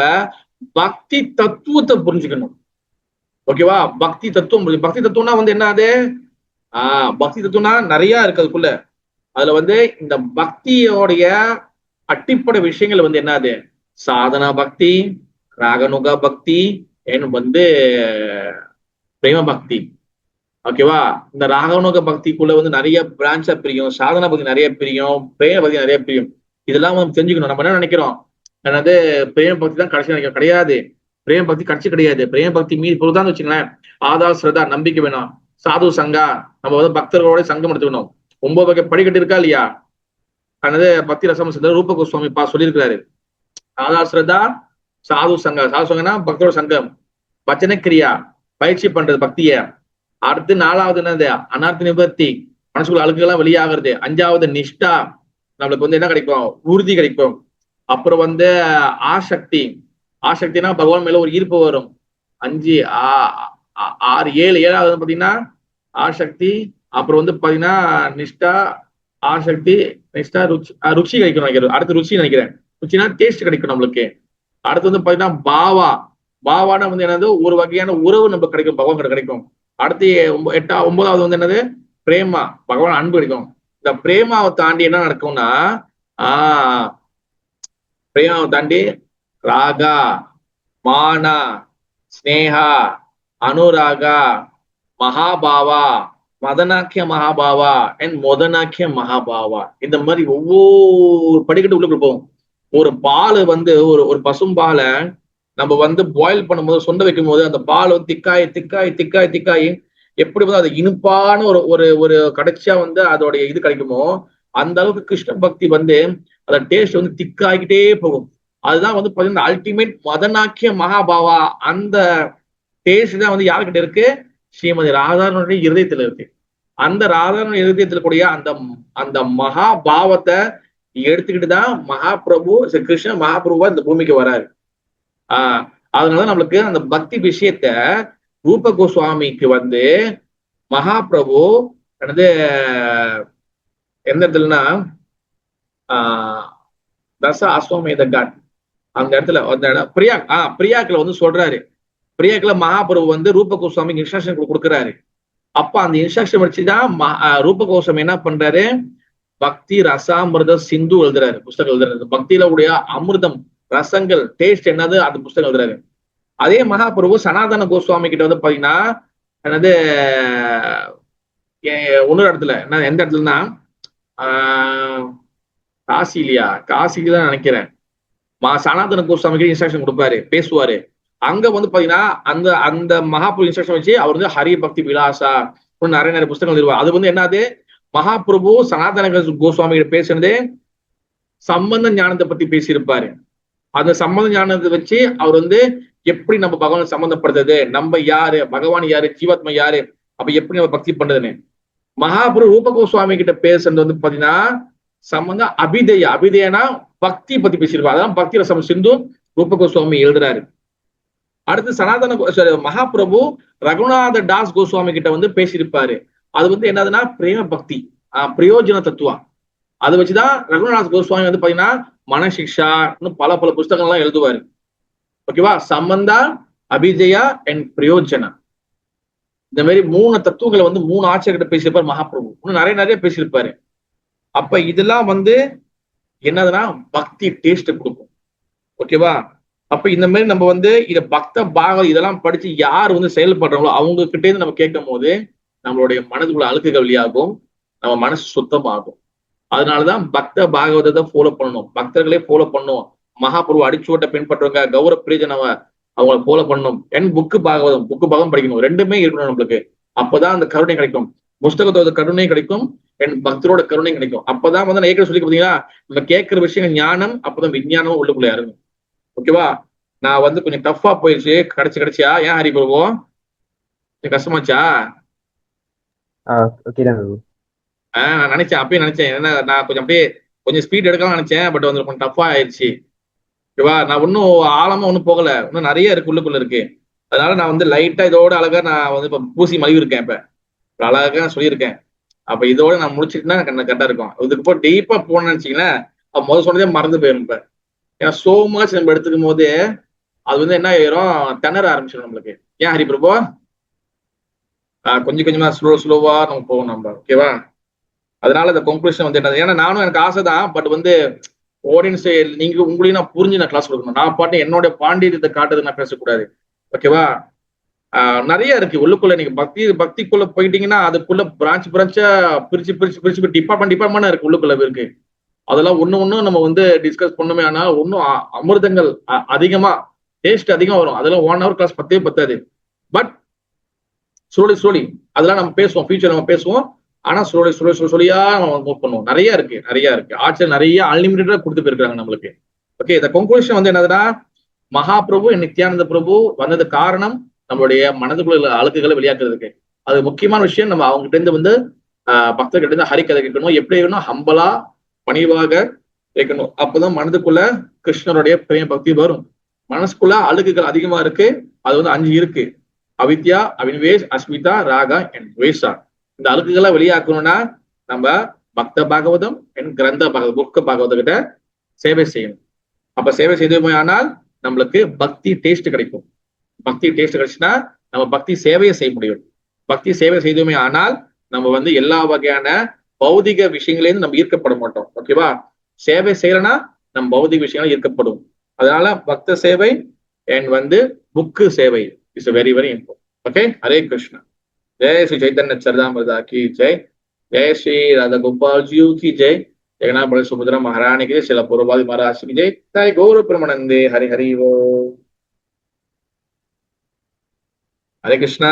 பக்தி தத்துவத்தை புரிஞ்சுக்கணும். ஓகேவா? பக்தி தத்துவம், பக்தி தத்துவம்னா வந்து என்ன அது? பக்தி தத்துவம்னா நிறைய இருக்கு அதுக்குள்ள. அதுல வந்து இந்த பக்தியோடைய அடிப்படை விஷயங்கள் வந்து என்னது? சாதனா பக்தி, ராகனுக பக்தி, வந்து பிரேம பக்தி. ஓகேவா? இந்த ராகனுக பக்திக்குள்ள வந்து நிறைய பிரான்ச்சா பிரியும், சாதனா பக்தி நிறைய பிரியும், பிரேம பக்தி நிறைய பிரியும். இதெல்லாம் நம்ம தெரிஞ்சுக்கணும். நம்ம என்ன நினைக்கிறோம், என்னது பிரேம பக்தி தான் கடைசி நினைக்கிறோம். கிடையாது, பிரேம பக்தி கடைசி கிடையாது. பிரேம பக்தி மீறி பொருள்தான் வச்சுங்களேன். ஆதார் ஸ்ரதா, நம்பிக்கை வேணும், சாது சங்கா, நம்ம வந்து பக்தர்களோட சங்கம் எடுத்துக்கணும். 9 வகை படிக்கட்டு இருக்கா இல்லையா? அதனால பக்தி ரசம் ரூப கோஸ்வாமி சொல்லியிருக்கிறாரு. ஆதார் ஸ்ரதா, சாது சங்கா. சாது சங்கம்னா பக்தரோட சங்கம். பச்சனை கிரியா, பயிற்சி பண்றது பக்திய. அடுத்து 4வது என்னது? அனார்த்த நிவர்த்தி, மனசுக்குள்ள அழுக்குலாம் வெளியாகிறது. 5வது நிஷ்டா, நம்மளுக்கு வந்து என்ன கிடைக்கும்? உறுதி கிடைக்கும். அப்புறம் வந்து ஆசக்தி. ஆசக்தினா பகவான் மேல ஒரு ஈர்ப்பு வரும். 5 6 7 7வது பாத்தீங்கன்னா ஆசக்தி. அப்புறம் வந்து பாத்தீங்கன்னா நிஷ்டா, ஆசக்தி, நிஷ்டா, ருச்சி கிடைக்கணும் நினைக்கிறேன். அடுத்து ருச்சி நினைக்கிறேன். ருச்சினா டேஸ்ட் கிடைக்கும் நம்மளுக்கு. அடுத்து வந்து பாத்தீங்கன்னா பாவா. பாவானா வந்து என்னது? ஒரு வகையான உறவு நம்ம கிடைக்கும், பகவான் கிடைக்கும். அடுத்து 9வது வந்து என்னது? பிரேமா, பகவான் அன்பு கிடைக்கும். இந்த பிரேமாவை தாண்டி என்ன நடக்கும்னா பிரேமாவை தாண்டி ராகா, மானா, ஸ்னேகா, அனுராகா, மகாபாவா, மதனாக்கிய மகாபாவா அண்ட் மொதனாக்கிய மகாபாவா. இந்த மாதிரி ஒவ்வொரு படிக்கட்டு உள்ள போகும். ஒரு பால் வந்து ஒரு பசும்பாலை நம்ம வந்து பாயில் பண்ணும்போது, சொந்த வைக்கும் போது அந்த பால் வந்து திக்காய் எப்படி வந்து அது இனிப்பான ஒரு கடைசியா வந்து அதோடைய இது கிடைக்குமோ அந்த அளவுக்கு கிருஷ்ண பக்தி வந்து அந்த டேஸ்ட் வந்து திக்காகிட்டே போகும். அதுதான் வந்து பாத்தீங்கன்னா அல்டிமேட் மதனாக்கிய மகாபாவா. அந்த டேஸ்ட் தான் வந்து யாருக்கிட்ட இருக்கு? ஸ்ரீமதி ராதாரனுடைய இருதயத்துல இருக்கு. அந்த ராதாரனுடைய இருதயத்துல கூடிய அந்த மகாபாவத்தை எடுத்துக்கிட்டு தான் மகாபிரபு கிருஷ்ண மகாபிரபுவா இந்த பூமிக்கு வராரு. அதனால நம்மளுக்கு அந்த பக்தி விஷயத்த ரூப கோஸ்வாமிக்கு வந்து மகாபிரபு என்னது எந்த இடத்துலன்னா தச அஸ்வமேத காட் அந்த இடத்துல பிரியாக்குல வந்து சொல்றாரு. பிரியாக்குல மகாபிரபு வந்து ரூப கோஸ்வாமிக்கு இன்ஸ்ட்ரக்ஷன் கொடுக்குறாரு. அப்ப அந்த இன்ஸ்ட்ரக்ஷன் வச்சுதான் ரூப கோஸ்வாமி என்ன பண்றாரு? பக்தி ரசாமிர்த சிந்து எழுதுறாரு, புஸ்தகம் எழுதுறாரு. பக்தியில உடைய அமிர்தம் ரசங்கள் டேஸ்ட் என்னது அந்த புஸ்தகம் எழுதுறாரு. அதே மகாபிரபு சனாதன கோஸ்வாமி கிட்ட வந்து பாத்தீங்கன்னா என்னது இன்னொரு இடத்துல என்ன, எந்த இடத்துலன்னா காசிலியா நினைக்கிறேன். சனாதன கோஸ்வாமி கிட்ட இன்ஸ்ட்ரக்ஷன் கொடுப்பாரு, பேசுவாரு. அங்க வந்து பாத்தீங்கன்னா அந்த மகாபிரபு இன்ஸ்ட்ரக்ஷன் வச்சு அவர் வந்து ஹரி பக்தி விலாசா நிறைய புஸ்தகங்கள் எழுதுவார். அது வந்து என்னது? மகாபிரபு சனாதன கோஸ்வாமி கிட்ட பேசுனது சம்பந்த ஞானத்தை பத்தி பேசியிருப்பாரு. அந்த சம்பந்த ஞானத்தை வச்சு அவர் வந்து எப்படி நம்ம பகவானை சம்பந்தப்படுறது, நம்ம யாரு, பகவான் யாரு, ஜீவாத்மா யாரு, அப்ப எப்படி நம்ம பக்தி பண்றதுன்னு மகாபிரபு ரூப கோஸ்வாமி கிட்ட பேசுறது வந்து பாத்தீங்கன்னா சம்பந்த அபிதேயனா பக்தி பத்தி பேசியிருப்பாரு. அதான் பக்தி ரசம் சிந்து ரூப கோஸ்வாமி எழுதுறாரு. அடுத்து சனாதன மகாபிரபு ரகுநாத தாஸ் கோஸ்வாமி கிட்ட வந்து பேசியிருப்பாரு. அது வந்து என்னதுன்னா பிரேம பக்தி, பிரயோஜன தத்துவம். அதை வச்சுதான் ரகுநாத் கோஸ்வாமி வந்து பாத்தீங்கன்னா மனசிக்ஷா பல புஸ்தகங்கள்லாம் எழுதுவாரு. ஓகேவா? சம்பந்தா, அபிஜயா அண்ட் பிரயோஜனா, இந்த மாதிரி 3 தத்துவங்களை வந்து 3 ஆச்சாரியர்கிட்ட பேசியிருப்பாரு மகாபிரபு. இன்னும் நிறைய பேசியிருப்பாரு. அப்ப இதெல்லாம் வந்து என்னதுன்னா பக்தி டேஸ்ட் கொடுக்கும். ஓகேவா? அப்ப இந்த மாதிரி நம்ம வந்து இத பக்த பாகம் இதெல்லாம் படிச்சு யார் வந்து செயல்படுறாங்களோ அவங்க கிட்டே இருந்து நம்ம கேட்கும் போது நம்மளுடைய மனதுக்குள்ள அழுக்குகள் வெளியாகும், நம்ம மனசு சுத்தமாகும். அதனாலதான் பக்த பாகவதத்தை ஃபாலோ பண்ணணும், பக்தர்களே ஃபாலோ பண்ணணும். மகாபுரு அடிச்சுவட்டை பின்பற்றுவங்க, கௌரவ பிரிஜனவ அவங்களை ஃபாலோ பண்ணணும். புக்கு பாகம் படிக்கணும். ரெண்டுமே இருக்கணும் நம்மளுக்கு. அப்பதான் அந்த கருணை கிடைக்கும், புஸ்தகத்தோட கருணை கிடைக்கும், பக்தரோட கருணை கிடைக்கும். அப்பதான் வந்து நான் ஏற்கனவே சொல்லி பாத்தீங்களா, நம்ம கேட்கிற விஷயம் ஞானம், அப்பதான் விஞ்ஞானமும் உள்ளுக்குள்ள இறங்கும். ஓகேவா? நான் வந்து கொஞ்சம் டஃபா போயிடுச்சு, கிடைச்சியா? ஏன் ஹரி பிரபு கஷ்டமாச்சா? நான் நினைச்சேன், அப்பயே நினைச்சேன், என்ன நான் கொஞ்சம் ஸ்பீட் எடுக்கலாம் நினைச்சேன், பட் வந்து கொஞ்சம் டஃபா ஆயிடுச்சு. ஓகேவா? நான் இன்னும் ஆழமா ஒன்னும் போகல, இன்னும் நிறைய இருக்கு உள்ளுக்குள்ள இருக்கு. அதனால நான் வந்து லைட்டா இதோட அழகா நான் வந்து இப்ப பூசி மலிவு இருக்கேன். இப்ப அழகா சொல்லியிருக்கேன். அப்ப இதோட நான் முடிச்சுட்டுனா கரெக்டா இருக்கும். இதுக்கு இப்போ டீப்பா போனேன்னு நினைச்சீங்கன்னா முதல் சொன்னதே மறந்து போயிடும். இப்ப ஏன்னா சோ மச் நம்ம எடுத்துக்கும் போது அது வந்து என்ன ஆயிரும், திணற ஆரம்பிச்சிடும் நம்மளுக்கு. ஏன் ஹரி பிரபு? கொஞ்சம் கொஞ்சமா ஸ்லோவா நம்ம போவோம் நம்ம. ஓகேவா? அதனால இந்த கன்க்ளூஷன் வந்து என்னது, ஏன்னா நானும் எனக்கு ஆசை தான், பட் வந்து ஆடியன்ஸ் நீங்க உங்களையும் நான் புரிஞ்சு நான் கிளாஸ் கொடுக்கணும். நான் பாட்டு என்னோட பாண்டியத்தை காட்டுறது நான் பேசக்கூடாது. ஓகேவா? நிறைய இருக்கு உள்ளுக்குள்ள. நீங்க பக்திக்குள்ள போயிட்டீங்கன்னா அதுக்குள்ள பிரான்ச்சா பிரிச்சு டிபார்ட்மெண்ட் இருக்கு, உள்ளுக்குள்ள இருக்கு. அதெல்லாம் ஒண்ணு நம்ம வந்து டிஸ்கஸ் பண்ணுமே. ஆனா ஒன்னும் அமிர்தங்கள் அதிகமா டேஸ்ட் அதிகமா வரும். அதெல்லாம் 1 hour கிளாஸ் பத்தாது. பட் ஸ்லோலி அதெல்லாம் நம்ம பேசுவோம், ஃபியூச்சர் நம்ம பேசுவோம். ஆனா ஸ்லோலியா நம்ம மூவ் பண்ணுவோம். நிறைய இருக்கு. ஆட்சியில் நிறைய அன்லிமிட்டடா கொடுத்து போயிருக்காங்க நம்மளுக்கு. ஓகே, இந்த கன்க்ளூஷன் வந்து என்னதுன்னா, மகாபிரபு நித்யானந்த பிரபு வந்தது காரணம் நம்மளுடைய மனதுக்குள்ள அழுக்குகளை வெளியாக்குறதுக்கு. அது முக்கியமான விஷயம். நம்ம அவங்க கிட்ட இருந்து வந்து பக்தர்கிட்ட இருந்து ஹரிக்கதை கேட்கணும். எப்படி இருக்கணும்? ஹம்பலா பணிவாக கேட்கணும். அப்பதான் மனதுக்குள்ள கிருஷ்ணருடைய பிரேம பக்தி வரும். மனசுக்குள்ள அழுக்குகள் அதிகமா இருக்கு. அது வந்து 5 இருக்கு: அவித்யா, அவின்வேஷ், அஸ்மிதா, ராகா அண்ட் துவேஷா. இந்த அழுக்குகளை வெளியாக்கணும்னா நம்ம பக்த பாகவதம் கிரந்த பாகவதம், புக்க பாகவத கிட்ட சேவை செய்யணும். அப்ப சேவை செய்தோமே ஆனால் நம்மளுக்கு பக்தி டேஸ்ட் கிடைக்கும். பக்தி டேஸ்ட் கிடைச்சுன்னா நம்ம பக்தி சேவையை செய்ய முடியும். பக்தி சேவை செய்தோமே ஆனால் நம்ம வந்து எல்லா வகையான பௌதிக விஷயங்களையும் நம்ம ஈர்க்கப்பட மாட்டோம். ஓகேவா? சேவை செய்யறனா நம்ம பௌதிக விஷயங்கள் ஈர்க்கப்படும். அதனால பக்த சேவை அண்ட் வந்து புக்கு சேவை is very very important. Okay, Hare Krishna. जय श्री चैतन्य चरणामृता की जय, जय श्री राधा गोपाल जी की जय, जगन्नाथ बड़े सुभद्रा महारानी की जय, शिला पूर्ववादी महाराज की जय, जय गौर प्रेमानंदे, हरि हरि वो, हरे कृष्णा।